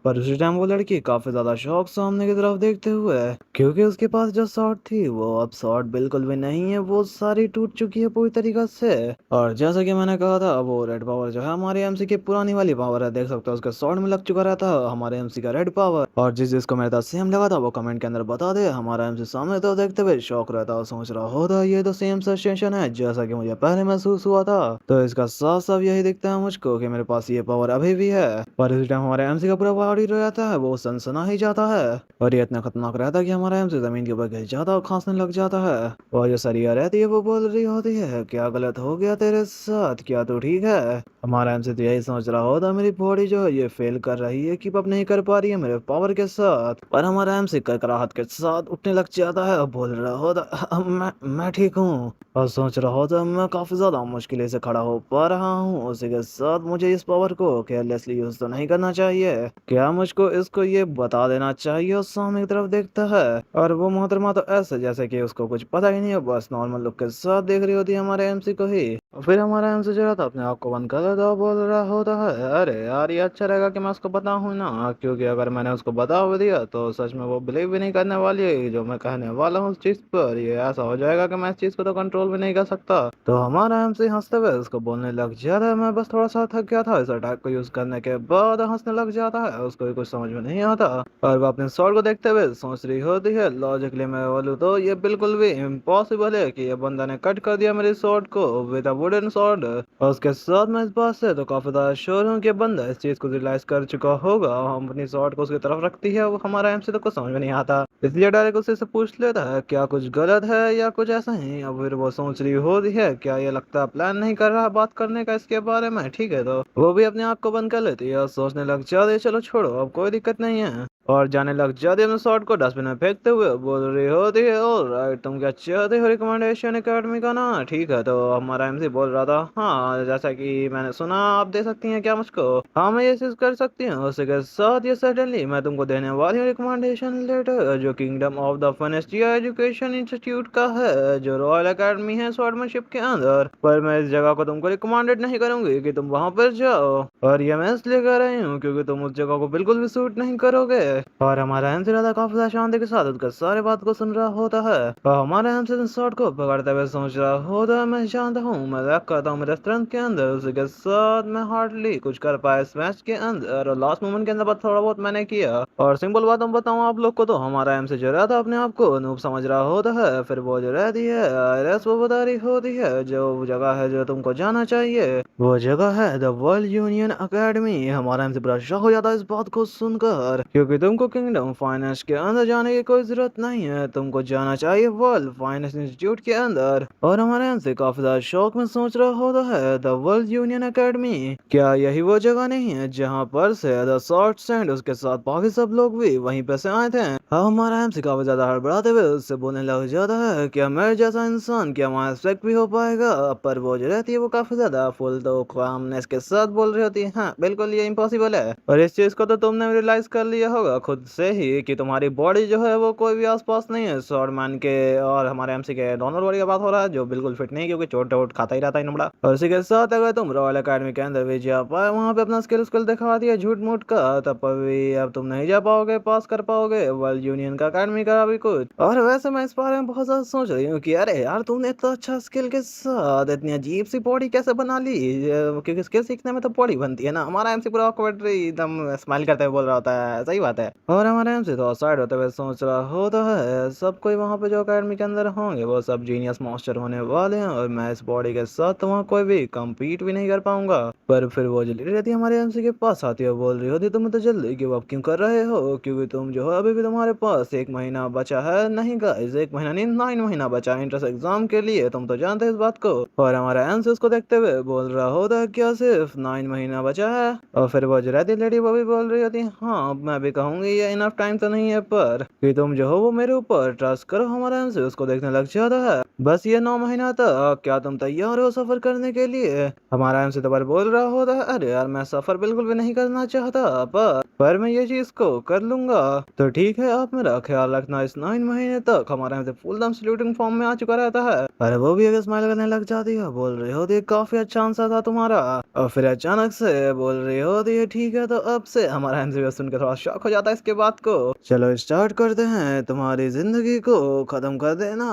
पर उसी टाइम वो लड़की काफी ज्यादा शौक सामने की तरफ देखते हुए, क्योंकि उसके पास जो शॉट थी वो अब शॉट बिल्कुल भी नहीं है, वो सारी टूट चुकी है पूरी तरीके से। और जैसा कि मैंने कहा था, वो रेड पावर जो है हमारे एमसी की पुरानी वाली पावर है, देख सकते हो उसके शॉट में लग चुका रहता है हमारे एमसी का रेड पावर। और जिसको मेरे साथ सेम लगा था वो कमेंट के अंदर बता दे। हमारा एमसी सामने तो देखते हुए शौक रहता और सोच रहा होता ये तो सेम सिचुएशन है जैसा कि मुझे पहले महसूस हुआ था। तो इसका साफ साफ यही दिखता है मुझको कि मेरे पास ये पावर अभी भी है। पर इस टाइम हमारे एमसी का पूरा बॉडी रहता है, वो सनसना ही जाता है, और ये इतना खतरनाक रहता है कि हमारा एमसी जमीन के ऊपर गिर जाता और खांसने लग जाता है। और जो सरिया रहती है वो बोल रही होती है, क्या गलत हो गया तेरे साथ, क्या तू ठीक है। हमारा एमसी तो यही सोच रहा होता, मेरी बॉडी जो है ये फेल कर रही है, कीप अप नहीं कर पा रही है मेरे पावर के साथ। पर हमारा एमसी कराहत के साथ उठने लग जाता है और बोल रहा होता, मैं ठीक हूँ। और सोच रहा होता मैं काफी ज्यादा मुश्किल से खड़ा हो पा रहा हूँ, उसी के साथ मुझे इस पावर को केयरलेसली यूज तो नहीं करना चाहिए, क्या मुझको इसको ये बता देना चाहिए। और सामने की तरफ देखता है और वो मोहतरमा तो ऐसे जैसे कि उसको कुछ पता ही नहीं है, बस नॉर्मल लुक के साथ देख रही होती है हमारे एमसी को ही। और फिर हमारा एमसी जो रहता अपने आप को बंद कर देता और बोल रहा होता है, अरे यार ये अच्छा रहेगा कि मैं उसको बताऊं ना, क्योंकि अगर मैंने उसको बता भी दिया तो सच में वो बिलीव भी नहीं करने वाली है जो मैं कहने वाला हूँ उस चीज पर। ये ऐसा हो जाएगा कि मैं इस चीज को तो कंट्रोल भी नहीं कर सकता। तो हमारा एमसी हंसते हुए उसको बोलने लग जाता है, मैं बस थोड़ा सा थक गया था इस अटैक को यूज करने के बाद। हंसने लग जाता है, उसको भी कुछ समझ में नहीं आता, और वो अपने स्वॉर्ड को देखते हुए सोच रही होती है, लॉजिकली मैं बोलूँ तो ये बिल्कुल भी इम्पॉसिबल है कि ये बंदा ने कट कर दिया मेरे स्वॉर्ड को विद अ वुडन स्वॉर्ड। और उसके साथ मैं इस बात से तो काफी ज्यादा श्योर हूँ कि बंदा इस चीज को रियलाइज कर चुका होगा। हम अपनी स्वॉर्ड को उसकी तरफ रखती है, वो हमारा एमसी तो कुछ समझ में नहीं आता, इसलिए डायरेक्ट उससे से पूछ लेता है क्या कुछ गलत है या कुछ ऐसा ही। अब फिर वो सोच रही होती है, क्या ये लगता है प्लान नहीं कर रहा बात करने का इसके बारे में, ठीक है। तो वो भी अपने आप को बंद कर लेती है और सोचने लग जाती है, चलो छोड़ो अब कोई दिक्कत नहीं है, और जाने लग जाती है अपने शॉट को डस्टबिन में फेंकते हुए। बोल रही होती है, ऑलराइट तुम क्या चाहते हो रिकमेंडेशन एकेडमी का ना, ठीक है। तो हमारा एमसी बोल रहा था, हाँ जैसा कि मैंने सुना आप दे सकती हैं क्या मुझको, हाँ मैं ये चीज कर सकती हूँ। उसी के साथ ये सडनली मैं तुमको देने वाली हूँ रिकमेंडेशन लेटर, जो kingdom of the Fanestia education institute का है, जो रॉयल अकेडमी है स्वॉर्डमैनशिप के अंदर। पर मैं इस जगह को तुमको रिकमेंडेड नहीं करूंगी कि तुम वहां पर जाओ, और ये मैं इसलिए कर रही हूँ क्योंकि तुम उस जगह को बिल्कुल भी सूट नहीं करोगे। और हमारा एमसी राधा काफी ज्यादा शांति के साथ उसका सारे बात को सुन रहा होता है, और हमारा एमसी शॉट को पकड़ते हुए सोच रहा होता है, मैं जानता हूँ मैं लैक करता हूँ मेरे स्ट्रेंथ के अंदर, उसी के साथ मैं हार्डली कुछ कर पाया इस मैच के अंदर, और लास्ट मोमेंट के अंदर बस थोड़ा बहुत मैंने किया। और सिंपल बात हम बताऊँ आप लोग को, तो हमारा एमसी जो रहता अपने आप को नूब समझ रहा होता है। फिर वो जो रहती है आईरेस, वो बता रही होती है जो जगह है जो तुमको जाना चाहिए, वो जगह है द वर्ल्ड यूनियन अकेडमी। हमारा एमसी बड़ा शॉक हो जाता है इस बात को सुनकर, क्योंकि तुमको किंगडम फाइनेंस के अंदर जाने की कोई जरूरत नहीं है, तुमको जाना चाहिए वर्ल्ड फाइनेंस इंस्टीट्यूट के अंदर। और हमारे एमसी काफी ज्यादा शौक में सोच रहा होता है, द वर्ल्ड यूनियन अकेडमी, क्या यही वो जगह नहीं है जहाँ पर से द शॉर्ट्स एंड उसके साथ बाकी सब लोग भी वहीं पे से आए थे। हमारा एमसी काफी ज्यादा हड़बड़ाते हुए उससे बोलने लग जाता है, क्या मेरे जैसा इंसान क्या वहाँ एक्सपेक्ट भी हो पाएगा। पर वो जो रहती है वो काफी ज्यादा फुल तो कामनेस के साथ बोल रही होती है, हाँ बिल्कुल ये इम्पॉसिबल है, और इस चीज को तो तुमने रियलाइज कर लिया होगा खुद से ही कि तुम्हारी बॉडी जो है वो कोई भी आसपास नहीं है स्वॉर्डमैन के और हमारे एमसी के दोनों बॉडी का बात हो रहा है, जो बिल्कुल फिट नहीं, क्योंकि चोट वोट खाता ही रहता है नमड़ा। और इसी के साथ अगर तुम रॉयल अकेडमी के अंदर भी जा पाए, वहाँ पे अपना स्किल स्किल दिखा दिया झूठ मूठ का, तब पर भी अब तुम नहीं जा पाओगे, पास कर पाओगे वर्ल्ड यूनियन का अकेडमी का भी कुछ। और वैसे मैं इस बारे में बहुत ज्यादा सोच रही हूँ कि अरे यार तुमने इतना अच्छा स्किल के साथ इतनी अजीब सी बॉडी कैसे बना ली, क्योंकि स्किल सीखने में तो बॉडी बनती है ना। हमारा एमसी पूरा awkward एकदम स्माइल करते हुए बोल रहा होता है, सही बात है। है। और हमारे एमसी तो साइड होते हुए सोच रहा होता है सब कोई वहाँ पे जो अकेडमी के अंदर होंगे वो सब जीनियस मास्टर होने वाले हैं और मैं इस बॉडी के साथ तो वहाँ कोई भी कम्पीट भी नहीं कर पाऊंगा। पर फिर वो जल्दी रहती हमारे एमसी के पास आती है, बोल रही होती तुम तो जल्दी गिव अप क्यों कर रहे हो, क्योंकि तुम जो है अभी भी तुम्हारे पास 1 महीना बचा है। नहीं गाइस, 1 महीना नहीं 9 महीना बचा है इंट्रेंस एग्जाम के लिए, तुम तो जानते हो इस बात को। और हमारा एमसी उसको देखते हुए बोल रहा होता है क्या सिर्फ 9 महीना बचा है। और फिर वो जो रहती लेडी वो भी बोल रही होती है हाँ मैं भी कहूंगी ये इनफ टाइम तो नहीं है, पर कि तुम जो हो वो मेरे ऊपर ट्रस्ट करो। हमारा एमसी उसको देखने लग जाता है, बस ये 9 महीना तक क्या तुम तैयार हो सफर करने के लिए। हमारा एमसी तो पर बोल रहा होता है अरे यार मैं सफर बिल्कुल भी नहीं करना चाहता, पर मैं ये चीज को कर लूंगा। तो ठीक है आप मेरा ख्याल रखना। इस 9 महीने तक हमारा एमसी फुल दम सल्यूटिंग फॉर्म में आ चुका रहता है। अरे वो भी अगर स्माइल करने लग जाती है, बोल रही होती है काफी अच्छा आंसर था तुम्हारा। और फिर अचानक से बोल रही होती है ठीक है तो अब से। हमारा एमसी सुनकर थोड़ा शॉक हो जाता है इसके बात को। चलो स्टार्ट करते हैं, तुम्हारी जिंदगी को खत्म कर देना।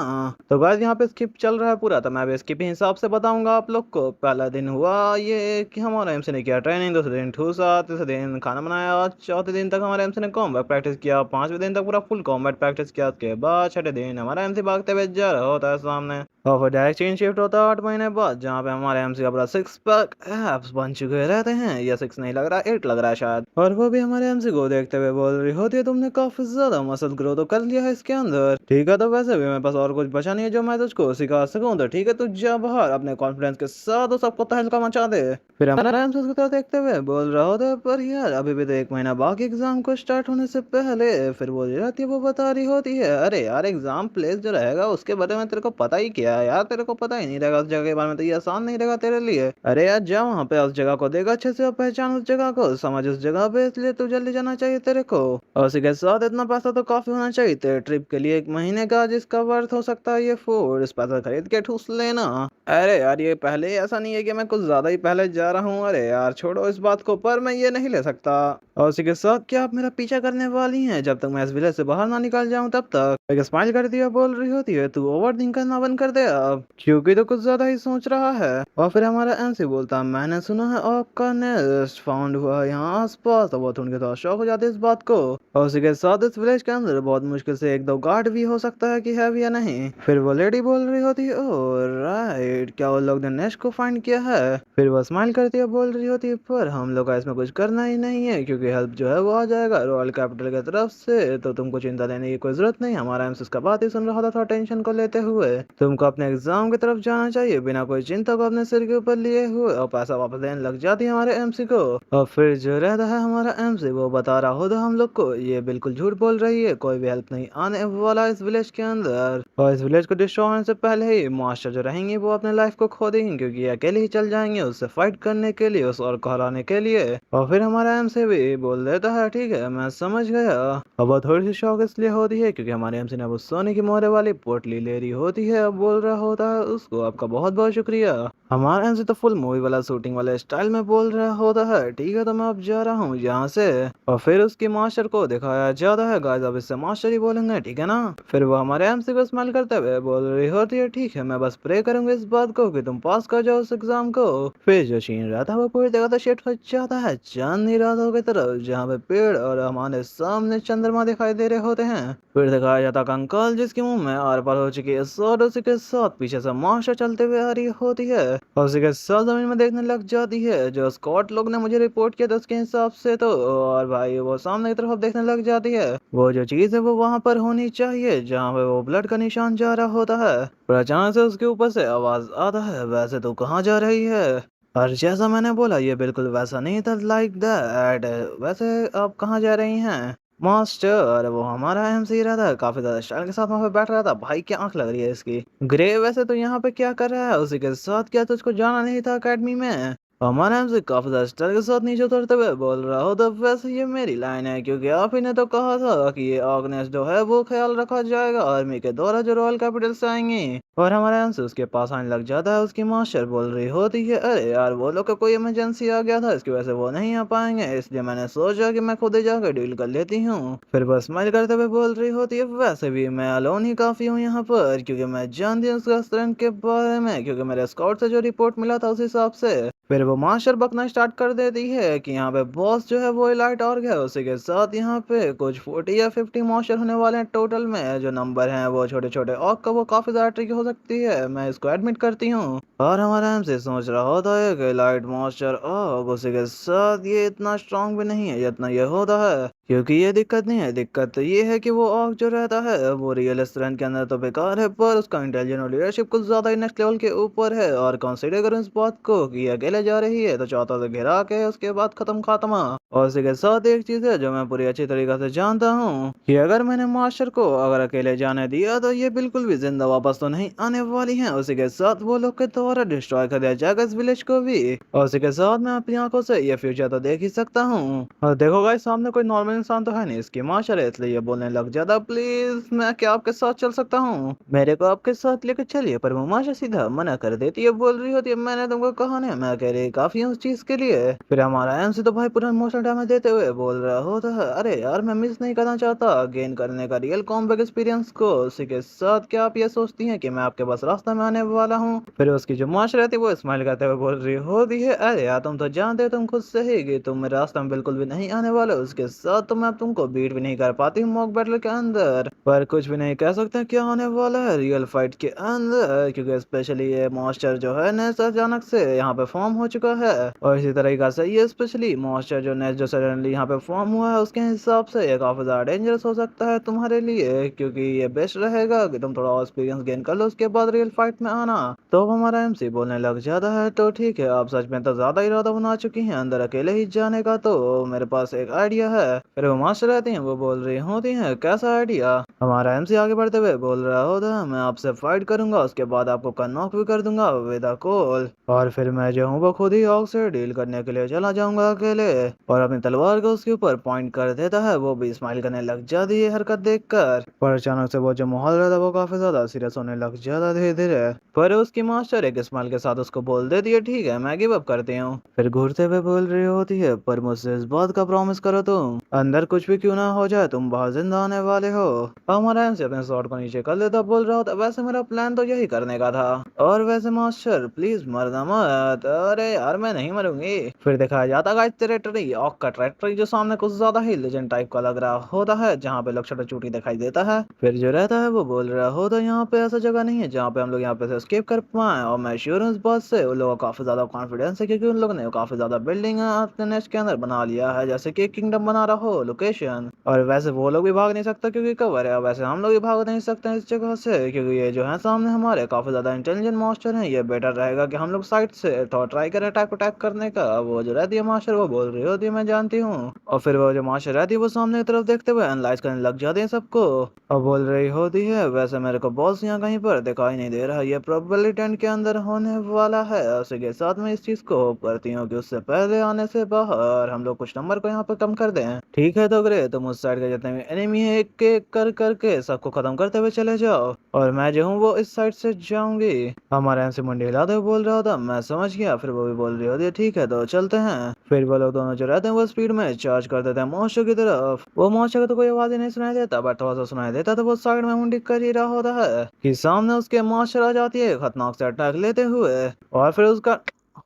तो गाइस यहाँ पे स्किप चल रहा है पूरा, तो मैं भी स्किप हिसाब से बताऊंगा आप लोग को। पहला दिन हुआ ये कि हमारे एमसी ने किया ट्रेनिंग, दूसरे दिन ठूसा, तीसरे दिन खाना बनाया, चौथे दिन तक हमारे एमसी ने कॉम्बैट प्रैक्टिस किया, 5वें दिन तक पूरा फुल कॉम्बैट प्रैक्टिस किया। उसके बाद छठे दिन हमारा एमसी भागते हुए जा रहा होता है सामने, और फिर डायरेक्ट चेंज शिफ्ट होता है 8 महीने बाद, जहाँ पे हमारे एमसी का पूरा 6 पैक एब्स बन चुके रहते हैं। या 6 नहीं लग रहा, 8 लग रहा है शायद। और वो भी हमारे एमसी को देखते हुए बोल रही होती है तुमने काफी ज्यादा मसल ग्रो तो कर लिया है इसके अंदर। ठीक है तो वैसे भी मेरे पास और कुछ बचा नहीं है जो मैं तुझको सिखा सकूं, तो ठीक है तू जा बाहर अपने कॉन्फिडेंस के साथ तो सबको तहलका मचा दे। फिर हमारा एमसी उसकी तरफ देखते हुए बोल रहा होता है पर यार अभी भी तो 1 महीना बाकी एग्जाम को स्टार्ट होने से पहले। फिर वो रहती है वो बता रही होती है अरे यार एग्जाम प्लेस जो रहेगा उसके बारे में तेरे को पता ही क्या है यार, तेरे को पता ही नहीं रहेगा उस जगह के बारे में, तो ये आसान नहीं रहेगा तेरे लिए। अरे यार जा वहाँ पे उस जगह को देखा अच्छे से और पहचान उस जगह को, समझ उस जगह पे, इसलिए तू जल्दी जाना चाहिए तेरे को। और उसी के साथ इतना पैसा तो काफी होना चाहिए तेरे ट्रिप के लिए, 1 महीने का जिसका वर्थ हो सकता है ये फूड। इस पैसा खरीद के ठूस लेना। अरे यार ये पहले ही ऐसा नहीं है कि मैं कुछ ज्यादा ही पहले जा रहा हूँ, अरे यार छोड़ो इस बात को, पर मैं ये नहीं ले सकता। और उसी के साथ क्या आप मेरा पीछा करने वाली हैं जब तक मैं इस विलेज से बाहर ना निकल जाऊं तब तक। एक स्माइल कर दिया, बोल रही होती है तू ओवर थिंक करना बंद कर दे अब, क्योंकि तो कुछ ज्यादा ही सोच रहा है। और फिर हमारा एमसी बोलता मैंने सुना है आपका नेस्ट फाउंड हुआ है यहाँ आसपास, तो वो थोड़ी थोड़ा शौक हो जाते इस बात को। और उसी के साथ इस विलेज के अंदर बहुत मुश्किल से 1-2 गार्ड भी हो सकता है कि है भी या नहीं। फिर वो लेडी बोल रही होती है ओ राइट, क्या वो लोग ने नेस्ट को फाइंड किया है। फिर वो स्माइल करती है, बोल रही होती है पर हम लोग का इसमें कुछ करना ही नहीं है क्योंकि हेल्प जो है वो आ जाएगा रॉयल कैपिटल की तरफ से, तो तुमको चिंता लेने की कोई जरूरत नहीं। हमारा एमसी उसका बात ही सुन रहा था थोड़ा टेंशन को लेते हुए। तुमको अपने एग्जाम की तरफ जाना चाहिए बिना कोई चिंता को अपने सिर के ऊपर लिए हुए, और पैसा वापस देने लग जाती है हमारे एमसी को। और फिर जो रहता है हमारा एमसी वो बता रहा होता हम लोग को ये बिल्कुल झूठ बोल रही है, कोई भी हेल्प नहीं आने वाला इस विलेज के अंदर, और इस विलेज को डिस्ट्रॉय होने से पहले ही मास्टर जो रहेंगे वो अपने लाइफ को खो देंगे क्योंकि ये अकेले ही चल जाएंगे उससे फाइट करने के लिए, उस और को हराने के लिए। और फिर हमारा एमसी भी बोल देता है ठीक है मैं समझ गया। अब वो थोड़ी सी शौक इसलिए होती है क्योंकि हमारे एमसी ने वो सोने की मोहरे वाली पोटली ले रही होती है। अब बोल रहा होता है उसको आपका बहुत बहुत शुक्रिया। हमारा एमसी तो फुल मूवी वाला शूटिंग वाले स्टाइल में बोल रहा होता है ठीक है तो मैं अब जा रहा हूँ यहाँ से। और फिर उसकी मास्टर को दिखाया जाता है, गाइस अब इससे मास्टर ही बोलेंगे ठीक है ना। फिर वो हमारे एमसी को स्माइल करते हुए बोल रही होती है ठीक है मैं बस प्रे करूंगी इस बात को कि तुम पास कर जाओ उस एग्जाम को। फिर जो सीन रहता है वो पूरी जगह से शिफ्ट हो जाता है चांदनी रातों की तरफ, जहाँ पे पेड़ और हमारे सामने चंद्रमा दिखाई दे रहे होते हैं। फिर दिखाया जाता कंकाल जिसके मुंह में आर पार हो चुकी है और उसी के साथ पीछे से मास्टर चलते हुए आ रही होती है, और उसी के साथ जमीन में देखने लग जाती है जो स्कॉट लोग ने मुझे रिपोर्ट किया था उसके हिसाब से तो। और भाई वो सामने की तरफ देखने लग जाती है, वो जो चीज है वो वहां पर होनी चाहिए जहाँ पे वो ब्लड का निशान जा रहा होता है। पर अचानक से उसके ऊपर से आवाज आता है वैसे तो कहाँ जा रही है। और जैसा मैंने बोला ये बिल्कुल वैसा नहीं था लाइक दैट, वैसे आप कहाँ जा रही हैं मास्टर। वो हमारा एमसी रहा था काफी ज्यादा स्टाइल के साथ वहां पे बैठ रहा था, भाई क्या आंख लग रही है इसकी। ग्रे वैसे तो यहाँ पे क्या कर रहा है, उसी के साथ क्या तुझको जाना नहीं था अकेडमी में। हमारा एमसी काफी ज्यादा स्टाइल के साथ नीचे उतरते हुए बोल रहा हो तो वैसे ये मेरी लाइन है क्योंकि आप ही ने तो कहा था कि ये ऑर्गेनाइज जो है वो ख्याल रखा जाएगा आर्मी के द्वारा जो रॉयल कैपिटल से आएंगे। और हमारा एमसी उसके पास आने लग जाता है, उसकी मास्टर बोल रही होती है अरे यार वो लोग का कोई इमरजेंसी आ गया था इसकी वजह से वो नहीं आ पाएंगे, इसलिए मैंने सोचा कि मैं खुद ही जाकर डील कर लेती हूँ। फिर बस स्माइल करते हुए बोल रही होती है वैसे भी मैं अलोन ही काफी हूँ यहाँ पर क्योंकि मैं जानती हूँ उसका स्ट्रेंथ के बारे में, क्योंकि मेरे स्काउट से जो रिपोर्ट मिला था उस हिसाब से। फिर वो मास्टर बकना स्टार्ट कर देती है कि यहाँ पे बॉस जो है वो इलाइट और है, उसी के साथ यहाँ पे कुछ 40 या 50 मास्टर होने वाले हैं टोटल में। जो नंबर हैं वो छोटे छोटे और का वो काफी ज्यादा ट्रिकी हो सकती है, मैं इसको एडमिट करती हूँ। और हमारा एमसी सोच रहा होता है कि इलाइट मास्टर और उसी के साथ ये इतना स्ट्रांग भी नहीं है जितना ये होता है, क्योंकि ये दिक्कत नहीं है। दिक्कत तो ये है कि वो ऑक जो रहता है वो रियल स्ट्रेंथ के अंदर तो बेकार है, पर उसका इंटेलिजेंस और लीडरशिप कुछ ज्यादा ही नेक्स्ट लेवल के ऊपर है। और कंसीडर करो इस बात को कि ये अकेले जा रही है तो चौथा से घिरा के उसके बाद खत्म खात्मा। और इसी के साथ एक चीज है जो मैं पूरी अच्छी तरीके से जानता हूँ कि अगर मैंने मास्टर को अगर अकेले जाने दिया तो ये बिल्कुल भी जिंदा वापस तो नहीं आने वाली है। उसी के साथ वो लोग के द्वारा डिस्ट्रॉय कर दिया जाएगा इस विलेज को भी। और उसी के साथ मैं अपनी आंखों से ये फ्यूचर तो देख ही सकता हूँ। और देखो गाइस, सामने कोई नॉर्मल इंसान तो है नहीं, इसकी मास्टर है, इसलिए ये बोलने लग जाता, प्लीज मैं क्या आपके साथ चल सकता हूँ, मेरे को आपके साथ लेकर चलिए। पर वो मास्टर सीधा मना कर देती है, बोल रही होती है मैंने तुमको कहा नहीं, मैं कह रही काफी हूँ उस चीज के लिए। फिर हमारा एमसी तो भाई पूरा इमोशनल डैमेज देते हुए बोल रहा होता है, अरे यार मैं मिस नहीं करना चाहता गेन करने का रियल कॉम्बैक एक्सपीरियंस को। उसी के साथ क्या आप ये सोचती हैं कि मैं आपके बस रास्ते में आने वाला हूँ? फिर उसकी जो मास्टर रहती है वो स्माइल करते हुए बोल रही होती है, अरे यार तुम तो जानते हो तुम खुद से ही कि तुम मेरे रास्ते में बिल्कुल भी नहीं आने वाले। उसके साथ तो मैं तुमको बीट भी नहीं कर पाती हूँ मॉक बैटल के अंदर, पर कुछ भी नहीं कह सकते क्या होने वाला है रियल फाइट के अंदर, क्योंकि स्पेशली ये मॉन्स्टर जो है नेक्स्ट अचानक से यहाँ पे फॉर्म हो चुका है। और इसी तरीका से ये स्पेशली मॉन्स्टर जो नेक्स्ट जो सडनली यहाँ पे फॉर्म हुआ है उसके हिसाब से ये काफी ज्यादा डेंजरस हो सकता है तुम्हारे लिए, क्योंकि ये बेस्ट रहेगा कि तुम थोड़ा एक्सपीरियंस गेन कर लो उसके बाद रियल फाइट में आना। तो अब हमारा एमसी बोलने लग जाता है, तो ठीक है आप सच में तो ज्यादा इरादा बना चुकी हैं अंदर अकेले ही जाने का, तो मेरे पास एक आइडिया है। फिर वो मास्टर रहती हैं वो बोल रही होती हैं, कैसा आइडिया? हमारा एमसी आगे बढ़ते हुए बोल रहा होता है, मैं आपसे फाइट करूंगा उसके बाद आपको नॉक भी कर दूंगा विद अ कॉल, और फिर मैं जो हूँ वो खुद ही ऑक से डील करने के लिए चला जाऊंगा अकेले। और अपनी तलवार को उसके ऊपर पॉइंट कर देता है, वो भी स्माइल करने लग जाती है हरकत देखकर। पर अचानक से वो जो माहौल रहता है वो काफी ज्यादा सीरियस होने लग जाता धीरे धीरे। पर उसकी मास्टर एक स्माइल के साथ उसको बोल देती है, ठीक है मैं गिव अप करती हूँ। फिर घूरते हुए बोल रही होती है, पर मुझसे इस बात का प्रॉमिस करो तुम अंदर कुछ भी क्यों ना हो जाए तुम बाहर जिंदा आने वाले हो। हमारा एमसी अपने शॉट को नीचे कर लेता, बोल रहा होता वैसे मेरा प्लान तो यही करने का था, और वैसे मास्टर प्लीज मरना मत। अरे यार मैं नहीं मरूंगी। फिर दिखाया जाता गाइस टेरिटरी ऑक का टेरिटरी जो सामने कुछ ज्यादा ही लेजेंड टाइप का लग रहा होता है, जहाँ पे लक्षण चूटी दिखाई देता है। फिर जो रहता है वो बोल रहा होता है, यहाँ पे ऐसा जगह नहीं है जहाँ पे हम लोग यहाँ पे से एस्केप कर पाए, और मैं श्योर हूँ इस बात से उन लोगों को काफी ज्यादा कॉन्फिडेंस है, क्योंकि उन लोगों ने काफी ज्यादा बिल्डिंग अपने नेस्ट के अंदर बना लिया है, जैसे कि किंगडम बना रहा हो लोकेशन। और वैसे वो लोग भी भाग नहीं सकता क्योंकि कवर है, वैसे हम लोग भी भाग नहीं सकते इस जगह से, क्योंकि ये जो है सामने हमारे काफी ज्यादा इंटेलिजेंट मॉन्स्टर हैं। ये बेटर रहेगा कि हम लोग साइड से थोड़ा ट्राई करें अटैक करने का। वो जो रहती है मास्टर वो बोल रही होती है मैं जानती हूँ, और फिर वो जो मास्टर रहती है वो सामने की तरफ देखते हुए एनालाइज करने लग जाते हैं सबको, और बोल रही होती है वैसे मेरे को बॉस यहाँ कहीं पर दिखाई नहीं दे रहा, ये प्रोबेबली टेंट के अंदर होने वाला है। उसी के साथ में इस चीज को होप करती हूँ कि उससे पहले आने से बाहर हम लोग कुछ नंबर को यहाँ पे कम कर दें। ठीक है तो ग्रे तुम उस साइड के जितने भी एनिमी है एक एक कर करके सबको खत्म करते हुए चले जाओ, और मैं जो हूँ वो इस साइड से जाऊंगी। हमारा एमसी मुंडी हिलाते हुए बोल रहा था, मैं समझ गया। फिर वो भी बोल रही होती है ठीक है तो चलते हैं। फिर वो लोग दोनों जो रहते हैं वो स्पीड में चार्ज कर देते हैं मॉन्स्टर की तरफ। वो मॉन्स्टर को तो कोई आवाज ही नहीं सुनाई देता, बट थोड़ा सा सुनाई देता तो वो साइड में मुंडी कर ही रहा होता है कि सामने उसके मॉन्स्टर आ जाती है खतरनाक से अटैक लेते हुए, और फिर उसका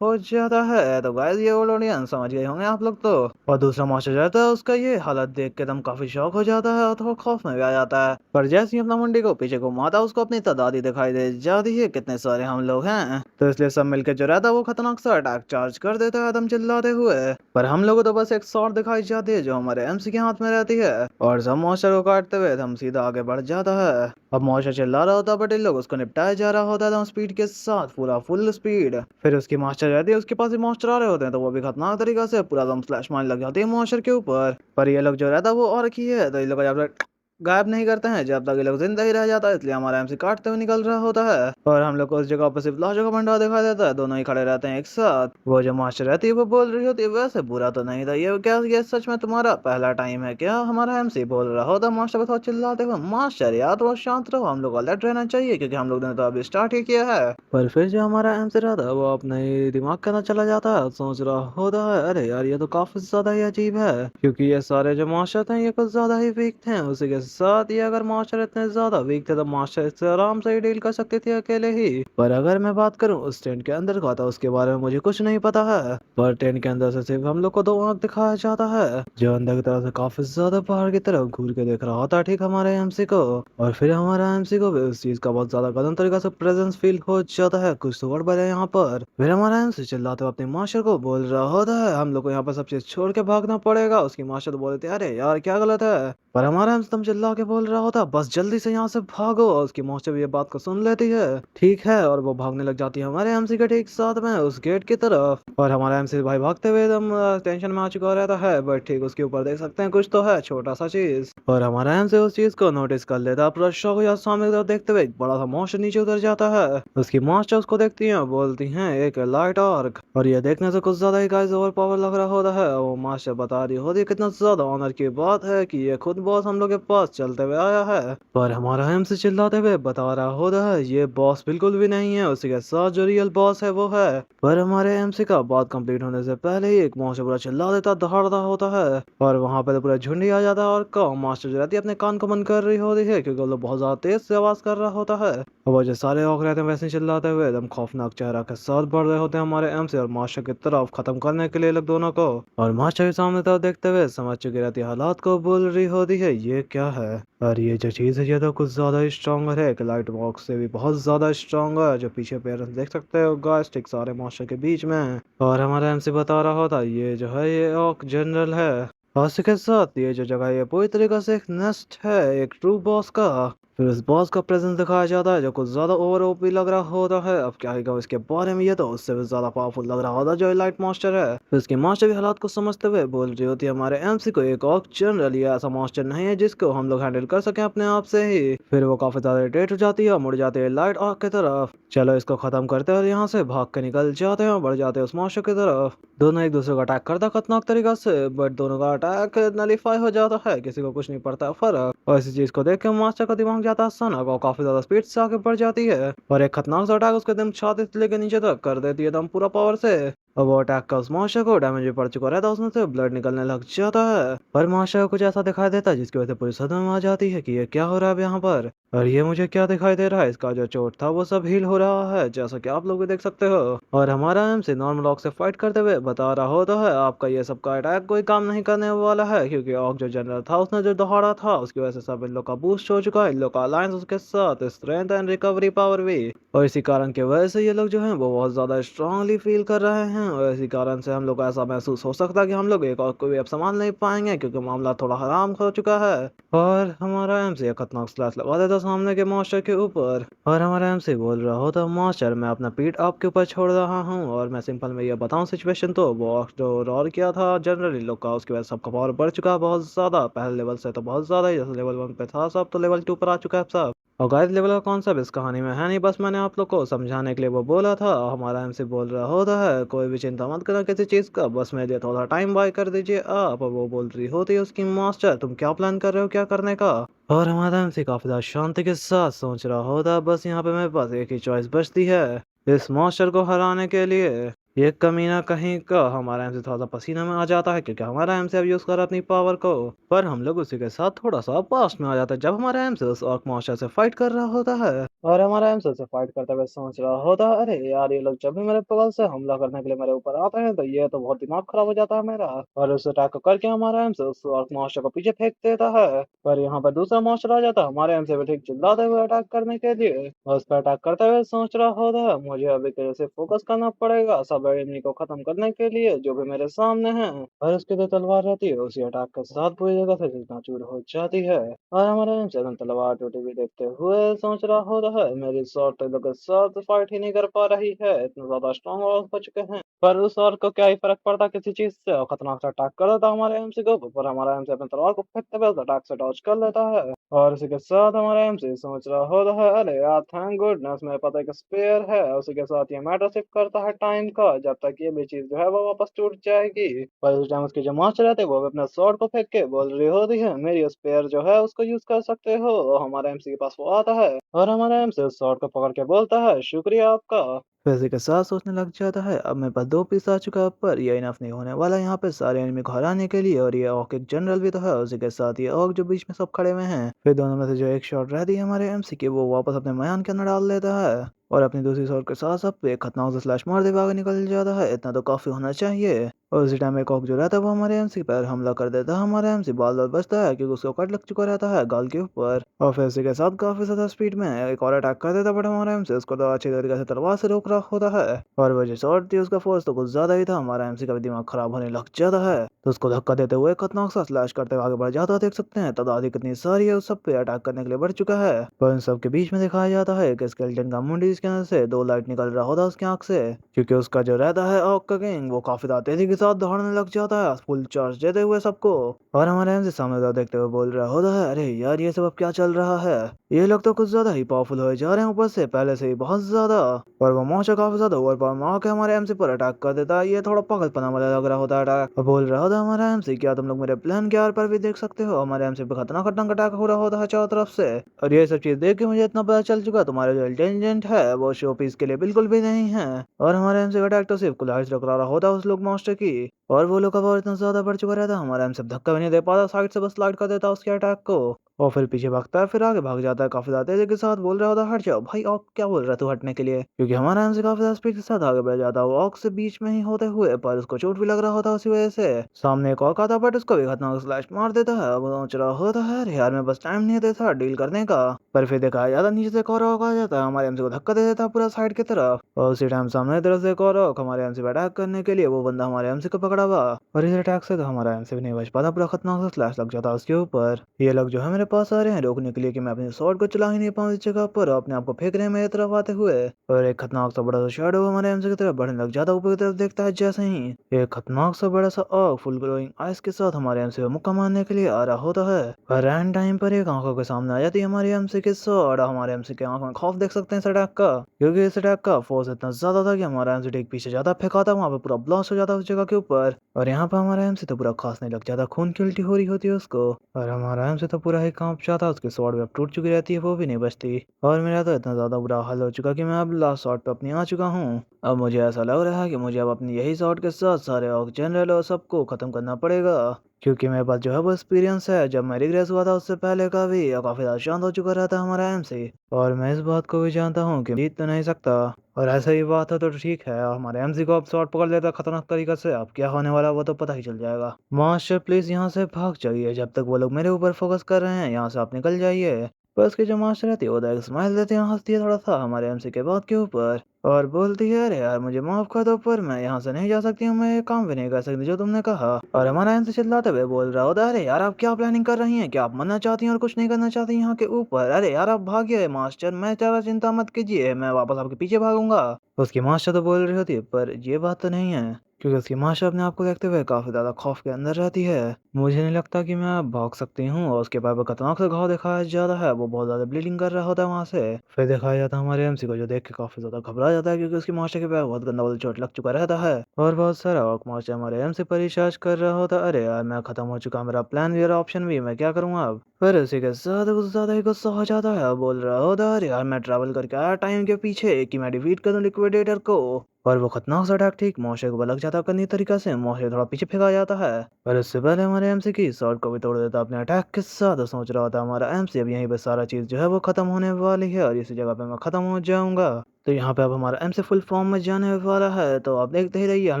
हो जाता है। तो गाइस ये ओल्ड ऑडियंस समझ गए होंगे आप लोग तो। और दूसरा मास्टर जाता है उसका ये हालत देख के एकदम काफी शौक हो जाता है और थोड़ा खौफ में भी आ जाता है, पर जैसे ही अपना मुंडी को पीछे घुमाता है उसको अपनी तादादी दिखाई दे जाती है कितने सारे हम लोग हैं। तो इसलिए सब मिलकर जो रहता है वो खतरनाक सा अटैक चार्ज कर देता है एकदम चिल्लाते हुए। पर हम लोग को तो बस एक शॉट दिखाई जाती है जो हमारे एमसी के हाथ में रहती है, और सब मॉन्स्टर को काटते हुए हम सीधा आगे बढ़ जाता है। अब मॉन्स्टर चिल्ला रहा होता है बट इन लोग उसको निपटाया जा रहा होता है स्पीड के साथ, पूरा फुल स्पीड। फिर उसकी मास्टर रहती है उसके पास ही मॉन्स्टर आ रहे होते हैं, तो वो भी खतरनाक तरीका से पूरा दम स्लैश मारने लग जाती है मॉन्स्टर के ऊपर। पर ये लोग जो रहता है वो और की है, तो ये लोग जब तक गायब नहीं करते हैं जब तक ये लोग जिंदा ही रह जाता है, इसलिए हमारा एमसी काटते हुए निकल रहा होता है। और हम लोग को उस जगह पर सिर्फ लाशों का भंडार दिखाई देता है, दोनों ही खड़े रहते हैं एक साथ। वो जो मास्टर रहती है वो बोल रही होती है, वैसे बुरा तो नहीं था ये क्या, ये सच में तुम्हारा पहला टाइम है क्या? हमारा एमसी बोल रहा होता मास्टर को थोड़ा चिल्लाते हुए, मास्टर यार थोड़ा शांत रहो, हम लोग अलर्ट रहना चाहिए क्योंकि हम लोग ने तो अभी स्टार्ट ही किया है। पर फिर जो हमारा एमसी रहता है वो अपने दिमाग के अंदर चला जाता है, सोच रहा होता है अरे यार ये तो काफी ज्यादा ही अजीब है, क्योंकि ये सारे जो मास्टर थे ये कुछ ज्यादा ही वीक थे। उसी के साथ ये अगर मास्टर इतने ज्यादा वीक थे तो मास्टर इससे आराम से ही डील कर सकते थे अकेले ही। पर अगर मैं बात करूं उस टेंट के अंदर का तो उसके बारे में मुझे कुछ नहीं पता है। पर टेंट के अंदर से सिर्फ हम लोग को 2 आंख दिखाया जाता है जो अंदर की तरफ से काफी ज्यादा पहाड़ की तरफ घूर के देख रहा होता है ठीक हमारे एमसी को। और फिर हमारा एमसी को भी उस चीज का बहुत ज्यादा गलत तरीका से प्रेजेंस फील हो जाता है। कुछ तो गड़बड़ है यहाँ पर। फिर हमारा एमसी चिल्लाते हुए अपने मास्टर को बोल रहा होता है हम लोग को यहाँ पर सब चीज छोड़ के भागना पड़ेगा। उसकी मास्टर तो बोलते अरे यार क्या गलत है। पर हमारा एमसी चिल्ला के बोल रहा होता बस जल्दी से यहाँ से भागो। और उसकी मास्टर भी ये बात को सुन लेती है ठीक है और वो भागने लग जाती है हमारे एमसी के ठीक साथ में उस गेट की तरफ। और हमारा एमसी भाई भागते हुए एकदम टेंशन में आ चुका रहता है। बट ठीक उसके ऊपर देख सकते हैं कुछ तो है छोटा सा चीज। और हमारा एमसी उस चीज को नोटिस कर लेता है। पूरा शौक या सामने की तरफ देखते हुए एक बड़ा सा मॉन्स्टर नीचे उतर जाता है। उसकी मास्टर उसको देखती है बोलती है एक लाइट आर्क। और ये देखने से कुछ ज्यादा ही गाइस ओवर पावर लग रहा होता है। वो मास्टर बता रही होती है कितना ज्यादा ऑनर की बात है कि ये खुद बॉस हम लोग के पास चलते हुए आया है। पर हमारा एमसी चिल्लाते हुए बता रहा होता है ये बॉस बिल्कुल भी नहीं है उसी के साथ जो रियल बॉस है वो है। पर हमारे एमसी का बात कंप्लीट होने से पहले ही एक मॉन्स्टर पूरा चिल्ला देता दहाड़ता होता है। और वहां पे तो पूरा झुंड ही आ जाता है और मास्टर जो रहती है अपने कान को बंद कर रही होती है क्योंकि वो लोग बहुत ज्यादा तेज से आवाज कर रहा होता है। और वो जो सारे लोग रहते हैं वैसे ही चिल्लाते हुए एकदम खौफनाक चेहरा के साथ बढ़ रहे होते हैं हमारे एमसी और मास्टर की तरफ खत्म करने के लिए लोग दोनों को। और मास्टर के सामने तरफ देखते हुए समझ चुकी रहती है हालात को बोल रही होती है ये क्या है। और ये जो चीज है ये तो कुछ ज्यादा ही स्ट्रॉन्गर है एक लाइट बॉक्स से भी बहुत ज्यादा स्ट्रॉन्ग है जो पीछे पेरेंट्स देख सकते हो गाइस ठीक सारे मास्टर के बीच में। और हमारा एमसी बता रहा होता ये जो है ये ऑक जनरल है। और इसी के साथ ये जो जगह ये पूरी तरीके से एक नेस्ट है एक ट्रू बॉस का। फिर उस बॉस का प्रेजेंस दिखाया जाता है जो कुछ ज्यादा ओवर ओपी लग रहा होता है। अब क्या है इसके बारे में ये तो उससे भी ज्यादा पावरफुल लग रहा होता है जो लाइट मास्टर है। फिर उसकी मास्टर भी हालात को समझते हुए बोल रही होती है हमारे एमसी को एक और जनरल या ऐसा मास्टर नहीं है जिसको हम लोग हैंडल कर सके अपने आप से ही। फिर वो काफी ज्यादा इरिटेट हो जाती है और मुड़ जाती है लाइट आर्क की तरफ। चलो इसको खत्म करते हैं और यहाँ से भाग के निकल जाते हैं और बढ़ जाते हैं उस मास्टर की तरफ। दोनों एक दूसरे को अटैक करता खतरनाक तरीका से बट दोनों का अटैक नलीफाई हो जाता है किसी को कुछ नहीं पड़ता फर्क। और इसी चीज को देख के मास्टर का दिमाग जाता है सनक और काफी ज्यादा स्पीड से आगे बढ़ जाती है और एक खतरनाक सा अटैक उसके दम छाती से लेकर नीचे तक कर देती है दम पूरा पावर से। और वो अटैक का उस मास्टर को डैमेज भी पड़ चुका रहता है उसमें से ब्लड निकलने लग जाता है। पर मास्टर को कुछ ऐसा दिखाई देता है जिसकी वजह से पूरी सदमे में आ जाती है कि ये क्या हो रहा है अब यहाँ पर। और ये मुझे क्या दिखाई दे रहा है इसका जो चोट था वो सब हील हो रहा है जैसा कि आप लोग भी देख सकते हो। और हमारा एमसी नॉर्मल ऑक से फाइट करते हुए बता रहा होता है आपका ये सब का अटैक कोई काम नहीं करने वाला है क्योंकि ऑक जो जनरल था उसने जो दहाड़ा था उसकी वजह से सब इन लोग का बूस्ट हो चुका है। इन लोग का अलायंस उसके साथ स्ट्रेंथ एंड रिकवरी पावर भी। और इसी कारण की वजह से ये लोग जो है वो बहुत ज्यादा स्ट्रांगली फील कर रहे हैं। और इसी कारण से हम लोग को ऐसा महसूस हो सकता है कि हम लोग एक और को भी अब संभाल नहीं पाएंगे क्योंकि मामला थोड़ा हराम हो चुका है। और हमारा एमसी एक खतरनाक स्लैश लगा देता सामने के मास्टर के ऊपर। और हमारा एमसी बोल रहा होता मास्टर मैं अपना पीठ आपके ऊपर छोड़ रहा हूँ और मैं सिंपल में ये बताऊं सिचुएशन तो वो जो रॉर किया था जनरल इन लोग का उसकी वजह से सबका पावर बढ़ चुका है बहुत ज्यादा पहले लेवल से तो बहुत ज्यादा ही जैसे लेवल 1 पे था सब तो लेवल 2 पर आ चुका है सब। और गाइस लेवल का कॉन्सेप्ट इस कहानी में है नहीं बस मैंने आप लोग को समझाने के लिए वो बोला था। हमारा एमसी बोल रहा होता है कोई भी चिंता मत करना किसी चीज का बस मेरे लिए थोड़ा टाइम बाय कर दीजिए आप। और वो बोल रही होती है उसकी मास्टर तुम क्या प्लान कर रहे हो क्या करने का। और हमारा एमसी काफी ज्यादा शांति के साथ सोच रहा होता है बस यहाँ पे मेरे पास एक ही चॉइस बचती है इस मास्टर को हराने के लिए। ये कमीना कहीं का हमारा एमसी थोड़ा सा पसीना में आ जाता है क्योंकि हमारा एमसी अब यूज कर रहा है अपनी पावर को। पर हम लोग उसी के साथ थोड़ा सा पास्ट में आ जाता है जब हमारा एमसी उस ऑर्क मास्टर से फाइट कर रहा होता है। और हमारा एमसी से फाइट करते हुए सोच रहा होता है अरे यार ये लोग जब भी मेरे बगल से हमला करने के लिए मेरे ऊपर आते हैं तो ये तो बहुत दिमाग खराब हो जाता है मेरा। और उस अटैक को करके हमारा एमसी उस ऑर्क मास्टर को पीछे फेंक देता है। पर यहाँ पर दूसरा मास्टर आ जाता है हमारे एमसी पे ठीक चिल्लाते हुए अटैक करने के लिए। और उस पर अटैक करते हुए सोच रहा होता है मुझे अभी तेरे से फोकस करना पड़ेगा सब एनिमी को खत्म करने के लिए जो भी मेरे सामने है। और उसकी जो तलवार रहती है उसी अटैक के साथ पूरी जगह से चूर चूर हो जाती है। और हमारे एमसी तलवार टूटी हुई देखते हुए सोच रहा होता है मेरी शॉर्ट लोग के साथ फाइट ही नहीं कर पा रही है इतना ज्यादा स्ट्रॉन्ग हो चुके हैं। पर उस और को क्या ही फर्क पड़ता किसी चीज से और खतरनाक से अटैक कर देता हमारे एमसी को। पर हमारा एमसी अपने तलवार को फेंकते हुए उस अटैक से डॉज कर लेता है। और उसी के साथ हमारा एमसी सोच रहा होता है अरे यार थैंक गुडनेस मेरे पास एक स्पेयर है। उसी के साथ ये मैटर शिफ्ट करता है टाइम का जब तक ये भी चीज जो है वो वापस टूट जाएगी। पर उस टाइम उसके जो मास्टर रहते हैं वो अपने स्वॉर्ड को फेंक के बोल रही होती है मेरी स्पेयर जो है उसको यूज कर सकते हो। और हमारा एमसी के पास वो आता है और हमारा एमसी उस स्वॉर्ड को पकड़ के बोलता है शुक्रिया आपका। फिर इसी के साथ सोचने लग जाता है, अब मेरे पास 2 पीस आ चुका है, पर ये इनफ नहीं होने वाला यहाँ पे सारे एनिमी को हराने के लिए, और ये ऑक एक जनरल भी तो है, उसी के साथ ये ऑक जो बीच में सब खड़े हुए हैं। फिर दोनों में से जो एक शॉट रहती है हमारे एमसी की, वो वापस अपने मयान के अंदर डाल देता है और अपनी दूसरी शॉट के साथ सब पे खतरनाक से स्लैश मार दे आगे निकल जाता है। इतना तो काफी होना चाहिए। और उसी टाइम एक ऑक जो रहता है वो हमारे एमसी पर हमला कर देता है। हमारा एमसी बाल बाल बचता है क्योंकि उसको कट लग चुका रहता है गाल के ऊपर, और फिर उसी के साथ काफी ज्यादा स्पीड में एक और अटैक कर देता है, बट हमारा एमसी उसको तो अच्छी तरीके से तलवार से रोक रहा होता है। और वो जो शॉट थी उसका फोर्स तो कुछ ज्यादा ही था, हमारा एमसी का भी दिमाग खराब होने लग जाता है, तो उसको धक्का देते हुए खतरनाक सा स्लैश करते हुए आगे बढ़ जाता है। देख सकते हैं तादाद ही कितनी सारी है, उस सब पे अटैक करने के लिए बढ़ चुका है। पर इन सब के बीच में दिखाया जाता है कि स्केलेटन का मुंडी जिसके अंदर से 2 लाइट निकल रहा होता है उसकी आंख से, क्योंकि उसका जो रहता है ऑक का किंग वो काफी ज्यादा तेजी के साथ दौड़ने लग जाता है फुल चार्ज देते हुए सबको। और हमारे एमसी सामने से देखते हुए बोल रहा होता है, अरे यार ये सब अब क्या चल रहा है, ये लोग तो कुछ ज्यादा ही पावरफुल हो जा रहे हैं, ऊपर से पहले से ही बहुत ज्यादा। और वो मौजा काफी ज्यादा ओवर पावर मार के हमारे एमसी पर अटैक कर देता है। ये थोड़ा पागलपना वाला लग रहा होता है अटैक। और बोल रहा होता है हमारा एमसी, क्या तुम लोग मेरे प्लान के आर पर भी देख सकते हो, हमारे एमसी पे खतरनाक खतरनाक अटैक हो रहा होता है चारों तरफ से। और ये सब चीज देख के मुझे इतना पता चल चुका, तुम्हारा जो इंटेलिजेंट है वो शो पीस के लिए बिल्कुल भी नहीं है। और हमारे एमसी का अटैक तो सिर्फ कुल्हाड़ी रख रहा होता है उस लोग मास्टर की, और वो लोग का पावर इतना ज्यादा बढ़ चुका रहता है, हमारा एमसी धक्का भी नहीं दे पाता, साइड से बस स्लाइड कर देता उसके अटैक को, और फिर पीछे भागता है, फिर आगे भाग जाता है काफी ज्यादा तेजी के साथ। बोल रहा होता है हट जाओ भाई, ऑक क्या बोल रहा है तू हटने के लिए, क्योंकि हमारा एमसी काफी ज्यादा स्पीड के साथ आगे बढ़ जाता है। वो ऑक से बीच में ही होते हुए पर उसको चोट भी लग रहा होता है उसी वजह से। सामने एक ऑक आता है बट उसको भी खतरनाक स्लैश मार देता है। वो सोच रहा होता है अरे यार मैं बस टाइम नहीं देता डील करने का, पर फिर देखा जाता नीचे से एक और ऑक आ जाता है, हमारे एमसी को धक्का दे देता है पूरा साइड की तरफ, और उसी टाइम सामने की तरफ से एक और ऑक हमारे एमसी पे अटैक करने के लिए वो बंदा हमारे एमसी को पकड़ा हुआ, और इस अटैक से तो हमारा एमसी भी नहीं बच पाता, पूरा खतरनाक सा स्लैश लग जाता है उसके ऊपर। ये लोग जो है मेरे पास आ रहे हैं रोकने के लिए कि मैं अपने स्वॉर्ड को चला ही नहीं पाऊँ इस जगह पर, अपने आप को फेंक रहे हैं मेरी तरफ आते हुए, और एक खतरनाक सा बड़ा सा शैडो हमारे एमसी की तरफ बढ़ने लग जाता है। ऊपर की तरफ देखता है जैसे ही एक खतरनाक सा बड़ा सा आग फुल ग्लोइंग आइस के साथ हमारे एमसी पे मुक्का मारने के लिए आ रहा होता है, पर एंड टाइम पर एक आंखों के सामने आ जाती है हमारे एमसी के स्वॉर्ड। हमारे एमसी के आंखों में खौफ देख सकते हैं इस अटैक का, क्योंकि इस अटैक का फोर्स इतना ज्यादा था कि हमारा एमसी ठीक पीछे जाता फेंकाता वहां पे पूरा ब्लास्ट हो जाता उस जगह के ऊपर, और यहाँ पर हमारा एमसी तो पूरा खांसने लग जाता, खून की उल्टी हो रही होती है उसको, और हमारा एमसी तो पूरा ही कांप जाता, उसकी स्वॉर्ड वेब टूट चुकी रहती है वो भी नहीं बचती, और मेरा तो इतना ज्यादा बुरा हाल हो चुका कि मैं अब लास्ट शॉट पे अपनी आ चुका हूँ। अब मुझे ऐसा लग रहा है कि मुझे अब अपनी यही शॉट के साथ सारे ऑक जनरल और सबको खत्म करना पड़ेगा, क्योंकि मेरे पास जो है वो एक्सपीरियंस है, जब मैं रिग्रेस हुआ था उससे पहले का भी काफी ज्यादा शांत हो चुका रहता है हमारा एमसी, और मैं इस बात को भी जानता हूँ कि जीत तो नहीं सकता। और ऐसा ही बात है तो ठीक है, हमारे एमसी को अब शॉट पकड़ लेता खतरनाक तरीके से, अब क्या होने वाला है वो तो पता ही चल जाएगा। मास्टर प्लीज यहाँ से भाग जाइए, जब तक वो लोग मेरे ऊपर फोकस कर रहे हैं यहाँ से आप निकल जाइए। पर उसकी जो मास्टर रहती है वो एक स्माइल देती है, हंसती है थोड़ा सा हमारे एमसी के बात के ऊपर, और बोलती है अरे यार मुझे माफ कर दो, पर मैं यहाँ से नहीं जा सकती हूँ, मैं ये काम भी नहीं कर सकती जो तुमने कहा। और हमारा एमसी चिल्लाते हुए बोल रहा होता है अरे यार आप क्या प्लानिंग कर रही हैं, क्या आप मरना चाहती हैं और कुछ नहीं करना चाहती यहाँ के ऊपर, अरे यार आप भागिए मास्टर, मैं ज्यादा चिंता मत कीजिए, मैं वापस आपके पीछे भागूंगा। उसकी मास्टर तो बोल रही होती है पर ये बात तो नहीं है, क्योंकि उसकी मास्टर अपने आप को देखते हुए काफी ज्यादा खौफ के अंदर रहती है। मुझे नहीं लगता कि मैं अब भाग सकती हूँ, और उसके पैर पर खतरनाक से घाव दिखाया जाता है, वो बहुत ज्यादा ब्लीडिंग कर रहा होता है वहां से। फिर दिखाया जाता है हमारे एमसी को जो देख के काफी ज्यादा घबरा जाता है, क्योंकि उसकी मास्टर के पैर बहुत गंदा वाला चोट लग चुका रहता है, और बहुत सारा ऑक मास्टर हमारे एमसी पर रिसर्च कर रहा होता है। अरे यार मैं खत्म हो चुका, मेरा प्लान भी और ऑप्शन भी, मैं क्या करूँगा अब। फिर उसी के साथ कुछ ज्यादा ही गुस्सा हो जाता है, बोल रहा होता है अरे यार मैं ट्रैवल करके आया टाइम के पीछे कि मैं डिफीट कर दूं लिक्विडेटर को, और वो खतरनाक सा अटैक ठीक मौशे को लग जाता है करनी तरीका से, मौशे थोड़ा पीछे फेंका जाता है, पर उससे पहले हमारे एमसी की शॉट को भी तोड़ देता अपने अटैक के साथ। तो सोच रहा होता हमारा एमसी अब यहीं पे सारा चीज जो है वो खत्म होने वाली है, और इसी जगह पे मैं खत्म हो जाऊंगा। तो यहाँ पे अब हमारा एमसी फुल फॉर्म में जाने वाला है, तो आप देखते ही रहिए, हम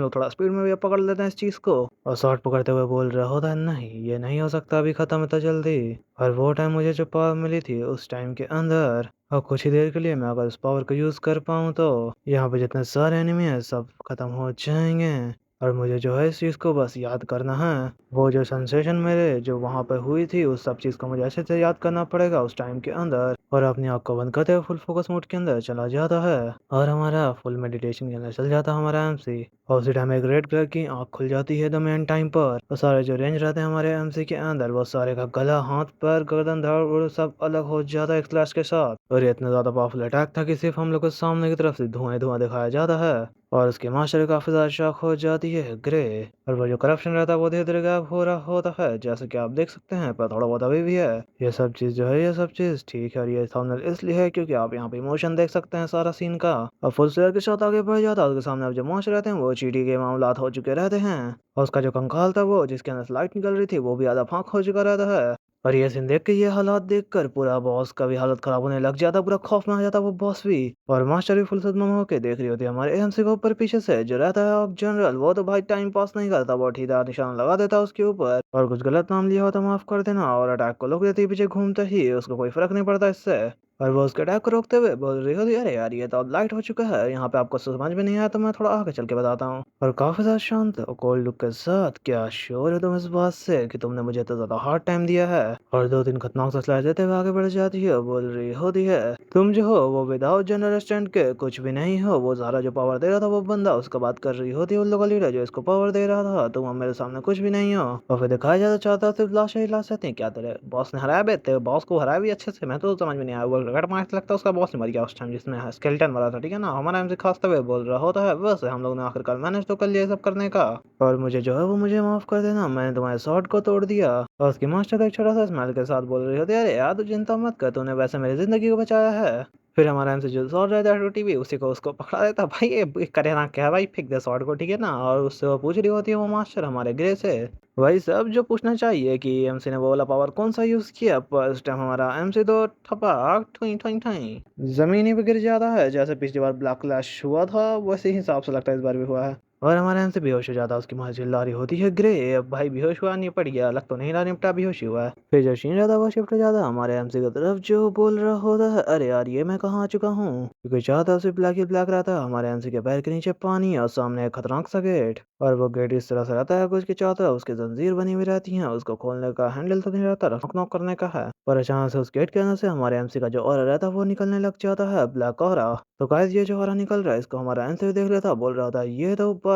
लोग थोड़ा स्पीड में भी अब पकड़ लेते हैं इस चीज को। और शॉट पकड़ते हुए बोल रहा होता है नहीं ये नहीं हो सकता अभी खत्म इतना जल्दी, और वो टाइम मुझे जो पावर मिली थी उस टाइम के अंदर, और कुछ ही देर के लिए मैं अगर उस पावर को यूज कर पाऊँ तो यहाँ पे जितने सारे एनिमी है सब खत्म हो जाएंगे, और मुझे जो है इस चीज को बस याद करना है, वो जो सेंसेशन मेरे जो वहां पे हुई थी उस सब चीज को मुझे अच्छे से याद करना पड़ेगा उस टाइम के अंदर, और अपनी आँख को बंद करते हुए फुल फोकस मोड के अंदर चला जाता है, और हमारा फुल मेडिटेशन के अंदर चल जाता है हमारा एमसी। और उसी टाइम एक रेड कलर की आँख खुल जाती है द मेन टाइम पर, और सारे जो रेंज रहते हैं हमारे एमसी के अंदर वो सारे का गला हाथ पैर गर्दन धड़ उड़ सब अलग हो जाता है एक स्लैश के साथ, और ये इतना ज्यादा पावरफुल अटैक था कि सिर्फ हम लोग को सामने की तरफ से धुआं धुआं दिखाया जाता है, और उसके मास्टर काफी ज्यादा शॉक हो जाती है ग्रे। और वो जो करप्शन रहता है वो धीरे-धीरे गायब हो रहा होता है, जैसे कि आप देख सकते हैं, पर थोड़ा बहुत अभी भी है। ये सब चीज़ जो है, ये सब चीज़ ठीक है और ये थंबनेल इसलिए है क्योंकि आप यहाँ पे इमोशन देख सकते हैं सारा सीन का। और फुल शेयर के साथ आगे बढ़ जाता है, उसके सामने अब जो मॉन्स्टर रहते हैं वो चींटी के मामलात हो चुके रहते हैं। और उसका जो कंकाल था वो जिसके अंदर से लाइट निकल रही थी वो भी आधा फाँक हो चुका रहता है। और ये सीन देख के ये हालात देखकर पूरा बॉस का भी हालत खराब होने लग जाता, पूरा खौफ में आ जाता वो बॉस भी। और मास्टर भी फुल सदमे में होके देख रही होती है हमारे एएमसी के ऊपर पीछे से जो रहता है अब जनरल, वो तो भाई टाइम पास नहीं करता, वो ठीकदार निशाना लगा देता है उसके ऊपर और कुछ गलत नाम लिया होता माफ कर देना और अटैक को रोक देती है पीछे घूमते ही, उसको कोई फर्क नहीं पड़ता इससे। और वो उसके अटैक को रोकते हुए बोल रही होती अरे यार ये तो अब लाइट हो चुका है, यहाँ पे आपको समझ में नहीं आया तो मैं थोड़ा आगे चल के बताता हूँ। और काफी ज्यादा शांत और कोल्ड लुक के साथ, क्या श्योर हो तुम इस बात से कि तुमने मुझे तो ज्यादा हार्ड टाइम दिया है? और दो तीन खतरनाक सा स्लाइड देते हुए आगे बढ़ जाती है, बोल रही होती है तुम जो हो वो विदाउट जनरल स्टैंड के कुछ भी नहीं हो, वो सारा जो पावर दे रहा था वो बंदा, उसका बात कर रही होती है उन लोगों का लीडर जो इसको पावर दे रहा था, तुम अब मेरे सामने कुछ भी नहीं हो। और फिर दिखाया जाता चाहता सिर्फ लाशें ही लाश रहती हैं, क्या तेरे बॉस ने हराया बे, तेरे बॉस को हराया भी अच्छे से, मैं तो समझ में नहीं आया, वो रगड़ मार के लगता है उसका बॉस नहीं मर गया उस टाइम जिसमें स्केलेटन वाला था, ठीक है ना, हमारा एमसी खासते हुए बोल रहा होता है वैसे हम लोग ने आखिरकार मैनेज तो कर लिया ये सब करने का। और मुझे जो है वो मुझे माफ कर देना, मैंने तुम्हारे शॉट को तोड़ दिया। और उसकी मास्टर एक छोटा सा स्माइल के साथ बोल रही होती है अरे यार तू चिंता मत कर, तूने वैसे मेरी जिंदगी को बचाया है। फिर हमारा एमसी जो शॉट रहता है टीवी उसी को उसको पकड़ा देता, भाई ये करे ना क्या भाई, फेंक दे शॉट को, ठीक है ना। और उससे वो पूछ रही होती है वो मास्टर हमारे ग्रे से वही सब जो पूछना चाहिए कि एमसी ने वो वाला पावर कौन सा यूज किया, पर इस टाइम हमारा एमसी तो ठपाक ठुई ठुई ठुई जमीन ही पे गिर जाता है, जैसे पिछली बार ब्लैक क्लैश हुआ था वैसे ही हिसाब से लगता है इस बार भी हुआ है। और हमारे यहाँ से बेहोश हो जाता है, उसकी माँ चिल्ला रही होती है ग्रे अब भाई बेहोश हुआ नहीं, पड़ गया लग तो नहीं रहा, निपटा बेहोश ही हुआ है। फिर जो सीन रहता है वो शिफ्ट हो जाता है हमारे एमसी की तरफ जो बोल रहा होता है अरे यार ये मैं कहाँ आ चुका हूँ, क्योंकि चाहता सिर्फ ब्लैक ही ब्लैक रहता है, हमारे एमसी के पैर के नीचे पानी और सामने एक खतरनाक सा गेट। और वो गेट इस तरह से रहता है कुछ के चारों तरफ उसकी जंजीर बनी हुई रहती है, उसको खोलने का हैंडल तो नहीं रहता, नॉक नॉक करने का है। पर अचानक से उस गेट के अंदर से हमारे एमसी का जो ऑरा रहता है वो निकलने लग जाता है, ब्लैक ऑरा। तो गाइस ये जो ऑरा निकल रहा है इसको हमारा एमसी देख लेता, बोल रहा था ये तो ऊपर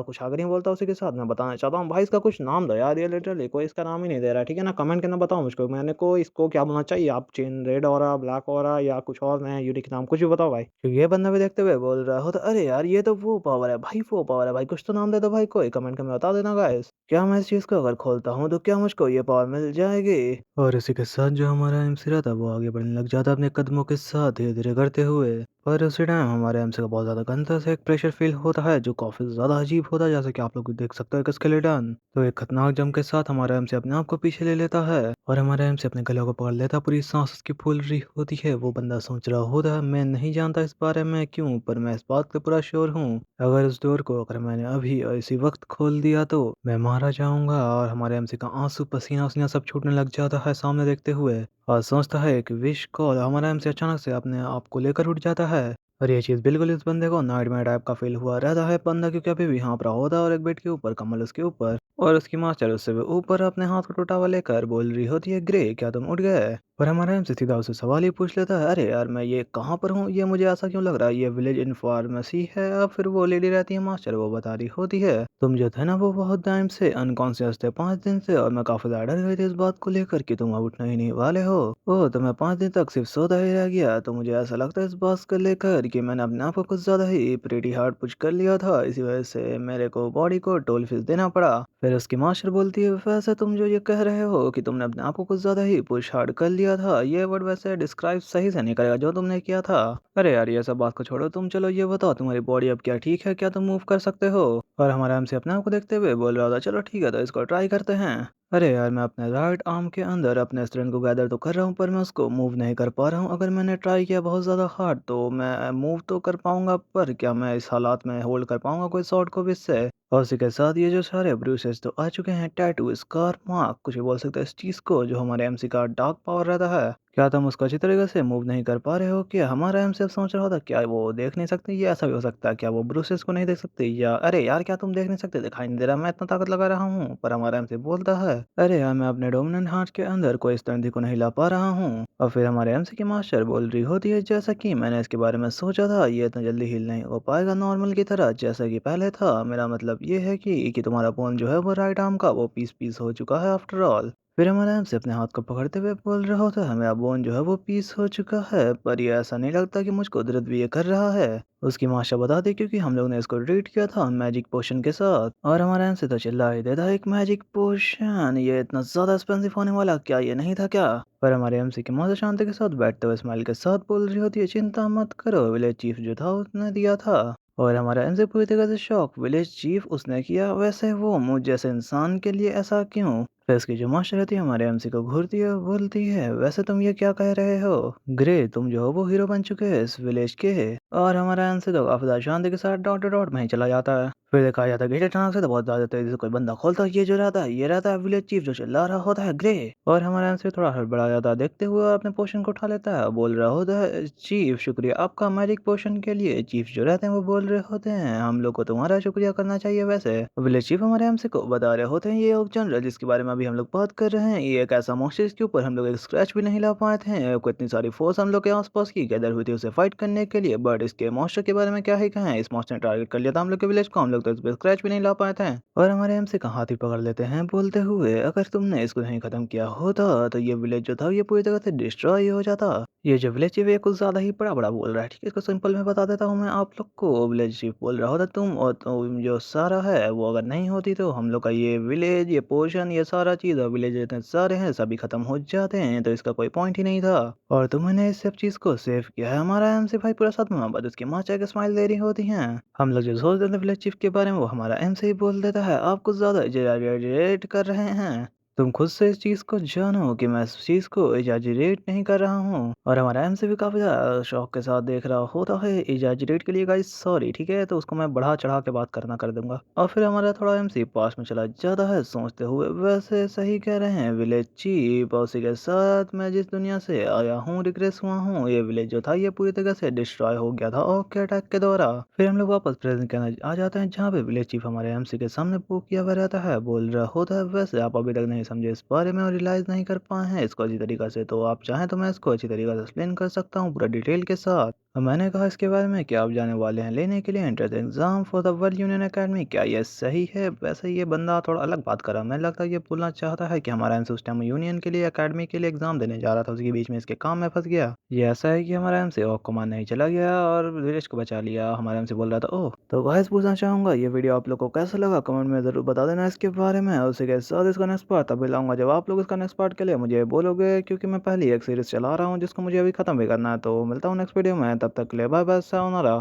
कुछ आगे नहीं बोलता उसी के साथ मैं बताना चाहता हूँ भाई इसका कुछ नाम दो यार, ये लिटरली कोई इसका नाम ही नहीं दे रहा है, ठीक है ना, कमेंट करना बताओ मुझको, मैंने को इसको क्या बोलना चाहिए, आप chain red aura black aura या कुछ और नया यूनिक नाम कुछ भी बताओ भाई, क्योंकि ये बंदा भी देखते हुए बोल रहा हो तो अरे यार ये तो वो पावर है भाई, वो पावर है भाई, कुछ तो नाम दे दो भाई, कोई कमेंट में बता देना गाइस, क्या मैं इस चीज को अगर खोलता हूँ तो क्या मुझको ये पावर मिल जाएगी। और इसी के साथ जो हमारा एमसी रहता है वो आगे बढ़ने लग जाता है अपने कदमों के साथ धीरे धीरे करते हुए। और उसी टाइम हमारे एमसी का बहुत ज्यादा गंदा से एक प्रेशर फील होता है जो काफी ज्यादा अजीब होता है, जैसे कि आप लोग देख सकते हो एक स्केलेटन। तो एक खतरनाक जंप के साथ हमारा एमसी अपने आप को पीछे ले लेता है और हमारे एमसी अपने गले को पकड़ लेता है, पूरी सांस उसकी फूल रही होती है, वो बंदा सोच रहा होता है मैं नहीं जानता इस बारे में क्यों, पर मैं इस बात का पूरा श्योर हूँ अगर उस डोर को अगर मैंने अभी और इसी वक्त खोल दिया तो मैं मारा जाऊंगा। और हमारे एमसी का आंसू पसीना उसीना सब छूटने लग जाता है सामने देखते हुए और सोचता है एक विश कॉल, हमारा एमसी अचानक से अपने आप को लेकर उठ जाता है। और ये चीज बिल्कुल इस बंदे को नाइटमेयर टाइप का फील हुआ रहता है, बंदा क्योंकि अभी भी हाँफ रहा होता है और एक बेड के ऊपर कमल उसके ऊपर और उसकी मास्टर उससे भी ऊपर अपने हाथ को टूटा हुआ लेकर बोल रही होती है ग्रे क्या तुम उठ गए। पर हमारा एमसी सीधा उससे सवाल ही पूछ लेता है अरे यार मैं ये कहाँ पर हूँ, ये मुझे ऐसा क्यों लग रहा है ये विलेज इन फार्मेसी है। और फिर वो लेडी रहती है मास्टर, वो बता रही होती है तुम जो थे ना वो बहुत टाइम से अनकॉन्शियस थे 5 दिन से, और मैं काफी ज्यादा डर गई थी इस बात को लेकर कि तुम अब उठना ही नहीं वाले हो। ओह तो मैं 5 दिन तक सिर्फ सोता ही रह गया, तो मुझे ऐसा लगता है इस बात को लेकर कि मैंने अपने आप को कुछ ज्यादा ही प्रीटी हार्ड पुश कर लिया था, इसी वजह से मेरे को बॉडी को टोल फीस देना पड़ा। फिर उसकी मास्टर बोलती है वैसे तुम जो ये कह रहे हो कि तुमने अपने आप को कुछ ज्यादा ही पुश हार्ड कर लिया था, ये वर्ड वैसे डिस्क्राइब सही से नहीं करेगा जो तुमने किया था। अरे यार ये सब बात को छोड़ो, तुम चलो ये बताओ तुम्हारी बॉडी अब क्या ठीक है, क्या तुम मूव कर सकते हो। और हमारा एमसी अपने आप को देखते हुए बोल रहा था चलो ठीक है तो इसको ट्राई करते हैं। अरे यार मैं अपने राइट आर्म के अंदर अपने स्ट्रेंथ को गैदर तो कर रहा हूँ पर मैं उसको मूव नहीं कर पा रहा हूँ, अगर मैंने ट्राई किया बहुत ज़्यादा हार्ड तो मैं मूव तो कर पाऊंगा, पर क्या मैं इस हालात में होल्ड कर पाऊंगा कोई शॉट को भी इससे। और उसी के साथ ये जो सारे ब्रूसेस तो आ चुके हैं, टैटू स्कार मार्क कुछ भी बोल सकते हैं इस चीज़ को, जो हमारे एमसी का डार्क पावर रहता है। क्या तुम उसको अच्छी तरीके से मूव नहीं कर पा रहे हो, क्या हमारा एमसी अब सोच रहा होता क्या वो देख नहीं सकते, ये ऐसा भी हो सकता है क्या वो ब्रूसेस को नहीं देख सकते, या अरे यार क्या तुम देख नहीं सकते, दिखाई नहीं दे रहा मैं इतना ताकत लगा रहा हूँ। पर हमारा एमसी बोलता है अरे यार मैं अपने डोमिनेंट हाथ के अंदर कोई स्ट्रेंथ को नहीं ला पा रहा हूँ। और फिर हमारे एमसी की मास्टर बोल रही होती है जैसा कि मैंने इसके बारे में सोचा था ये इतना जल्दी हील नहीं हो पाएगा नॉर्मल की तरह जैसा कि पहले था, मेरा मतलब ये है कि तुम्हारा बोन जो है वो राइट आर्म का वो पीस पीस हो चुका है आफ्टर ऑल। फिर हमारा एमसी अपने हाथ को पकड़ते हुए बोल रहा होता है, मेरा बोन जो है वो पीस हो चुका है, पर ये ऐसा नहीं लगता कि मुझको कुदरत भी ये कर रहा है। उसकी माशा बता दी क्योंकि हम लोग ने इसको ट्रीट किया था मैजिक पोशन के साथ। और हमारा एमसी तो चिल्ला ही देता है, एक मैजिक पोशन, ये इतना ज्यादा एक्सपेंसिव होने वाला क्या ये नहीं था क्या? पर हमारे एमसी की मौत शांति के साथ बैठते हुए स्माइल के साथ बोल रही होती है, चिंता मत करो, विलेज चीफ जो था उसने दिया था। और हमारा एमसी पूरी तरह से शॉक, विलेज चीफ उसने किया, वैसे वो मुझ जैसे इंसान के लिए ऐसा क्यों? फिर उसकी जो मास्टर रहती है हमारे एमसी को घूरती है, बोलती है, वैसे तुम ये क्या कह रहे हो ग्रे, तुम जो हो वो हीरो बन चुके हैं इस विलेज के। और हमारा एमसी तो काफी ज्यादा शांति के साथ डॉट डॉट में ही चला जाता है। फिर दिखाया जाता है गेट अचानक से तो बहुत ज्यादा तेजी से कोई बंदा खोलता है, ये जो रहता है ये रहता है विलेज चीफ जो चिल्ला रहा होता है ग्रे। और हमारा एमसी थोड़ा हड़बड़ा जाता है देखते हुए, अपने पोशन को उठा लेता है, बोल रहा होता है, चीफ शुक्रिया आपका मैजिक पोशन के लिए। चीफ जो रहते हैं वो बोल रहे होते हैं, हम लोग को तुम्हारा शुक्रिया करना चाहिए। वैसे विलेज चीफ हमारे एमसी को बता रहे होते हैं, ये ओक जनरल जिसके बारे में अभी हम लोग बात कर रहे हैं, ये एक ऐसा मॉन्स्टर जिसके ऊपर हम लोग एक स्क्रैच भी नहीं ला पाए थे। को इतनी सारी फोर्स हम लोग के आसपास की गैदर हुई थी उसे फाइट करने के लिए, बट इसके मॉन्स्टर के बारे में क्या ही कहें, इस मॉन्स्टर ने टारगेट कर लिया था हम लोग के विलेज को, हम लोग तो इस पर स्क्रैच भी नहीं ला पाए थे। और हमारे एमसी का हाथ ही पकड़ लेते हैं बोलते हुए, अगर तुमने इसको नहीं खत्म किया होता तो ये विलेज जो था ये पूरी तरह से डिस्ट्रॉय हो जाता। ये जो विलेज चीफ है कुछ ज्यादा ही बड़ा बड़ा बोल रहा है, ठीक है, इसको सिंपल में बता देता हूँ मैं आप लोग को। विलेज चीफ बोल रहा होता, तुम और तुम जो सारा है वो अगर नहीं होती तो हम लोग का ये विलेज, ये पोर्शन, ये सारा चीज और विलेज इतने सारे हैं सभी खत्म हो जाते हैं, तो इसका कोई पॉइंट ही नहीं था। और तुमने इस सब चीज को सेव किया है। हमारा एमसी भाई पूरा साथ में बाद उसकी माँ चाह के स्माइल दे रही होती हैं। हम लोग जो सोचते थे विलेज चीफ के बारे में वो हमारा एमसी ही बोल देता है, आप कुछ ज्यादा एग्जैजरेट कर रहे हैं, तुम खुद से इस चीज़ को जानो कि मैं इस चीज़ को एग्जैजरेट नहीं कर रहा हूँ। और हमारा एमसी भी काफ़ी ज़्यादा शौक के साथ देख रहा होता है, एग्जैजरेट के लिए गाइस सॉरी, ठीक है, तो उसको मैं बढ़ा चढ़ा के बात करना कर दूंगा। और फिर हमारा थोड़ा एमसी पास में चला जाता है सोचते हुए, वैसे सही कह रहे हैं विलेज चीफ, और उसी के साथ मैं जिस दुनिया से आया हूँ रिग्रेस हुआ हूँ, ये विलेज जो था ये पूरी तरह से डिस्ट्रॉय हो गया था ओके अटैक के द्वारा। फिर हम लोग वापस प्रेजेंट के अंदर आ जाते हैं जहाँ पे विलेज चीफ हमारे एमसी के सामने पू किया हुआ रहता है, बोल रहा होता है, वैसे आप अभी तक नहीं समझे इस बारे में और रियलाइज नहीं कर पाए हैं इसको अच्छी तरीके से, तो आप चाहें तो मैं इसको अच्छी तरीके से एक्सप्लेन कर सकता हूँ पूरा डिटेल के साथ। और मैंने कहा इसके बारे में कि आप जाने वाले हैं लेने के लिए entrance exam for the world union academy, क्या ये सही है? वैसे ये बंदा थोड़ा अलग बात कर रहा है, मैं लगता है ये बोलना चाहता है कि हमारा एमसी उस टाइम यूनियन के लिए एकेडमी के लिए एग्जाम देने जा रहा था, उसके बीच में इसके काम में फंस गया। ये ऐसा है कि हमारा एमसी और कमान नहीं चला गया और विलेज को बचा लिया। हमारा एमसी बोल रहा था, ओह तो गाइस पूछना चाहूंगा ये वीडियो आप लोग को कैसा लगा, कमेंट में जरूर बता देना इसके बारे में। और उसी के साथ इसका नेक्स्ट पार्ट तभी लाऊंगा जब आप लोग इसका नेक्स्ट पार्ट के लिए मुझे बोलोगे, क्योंकि मैं पहली एक सीरीज चला रहा हूँ जिसको मुझे अभी खत्म भी करना है। तो मिलता हूँ नेक्स्ट वीडियो में, तब तक के लिए बाय बाय, सायोनारा।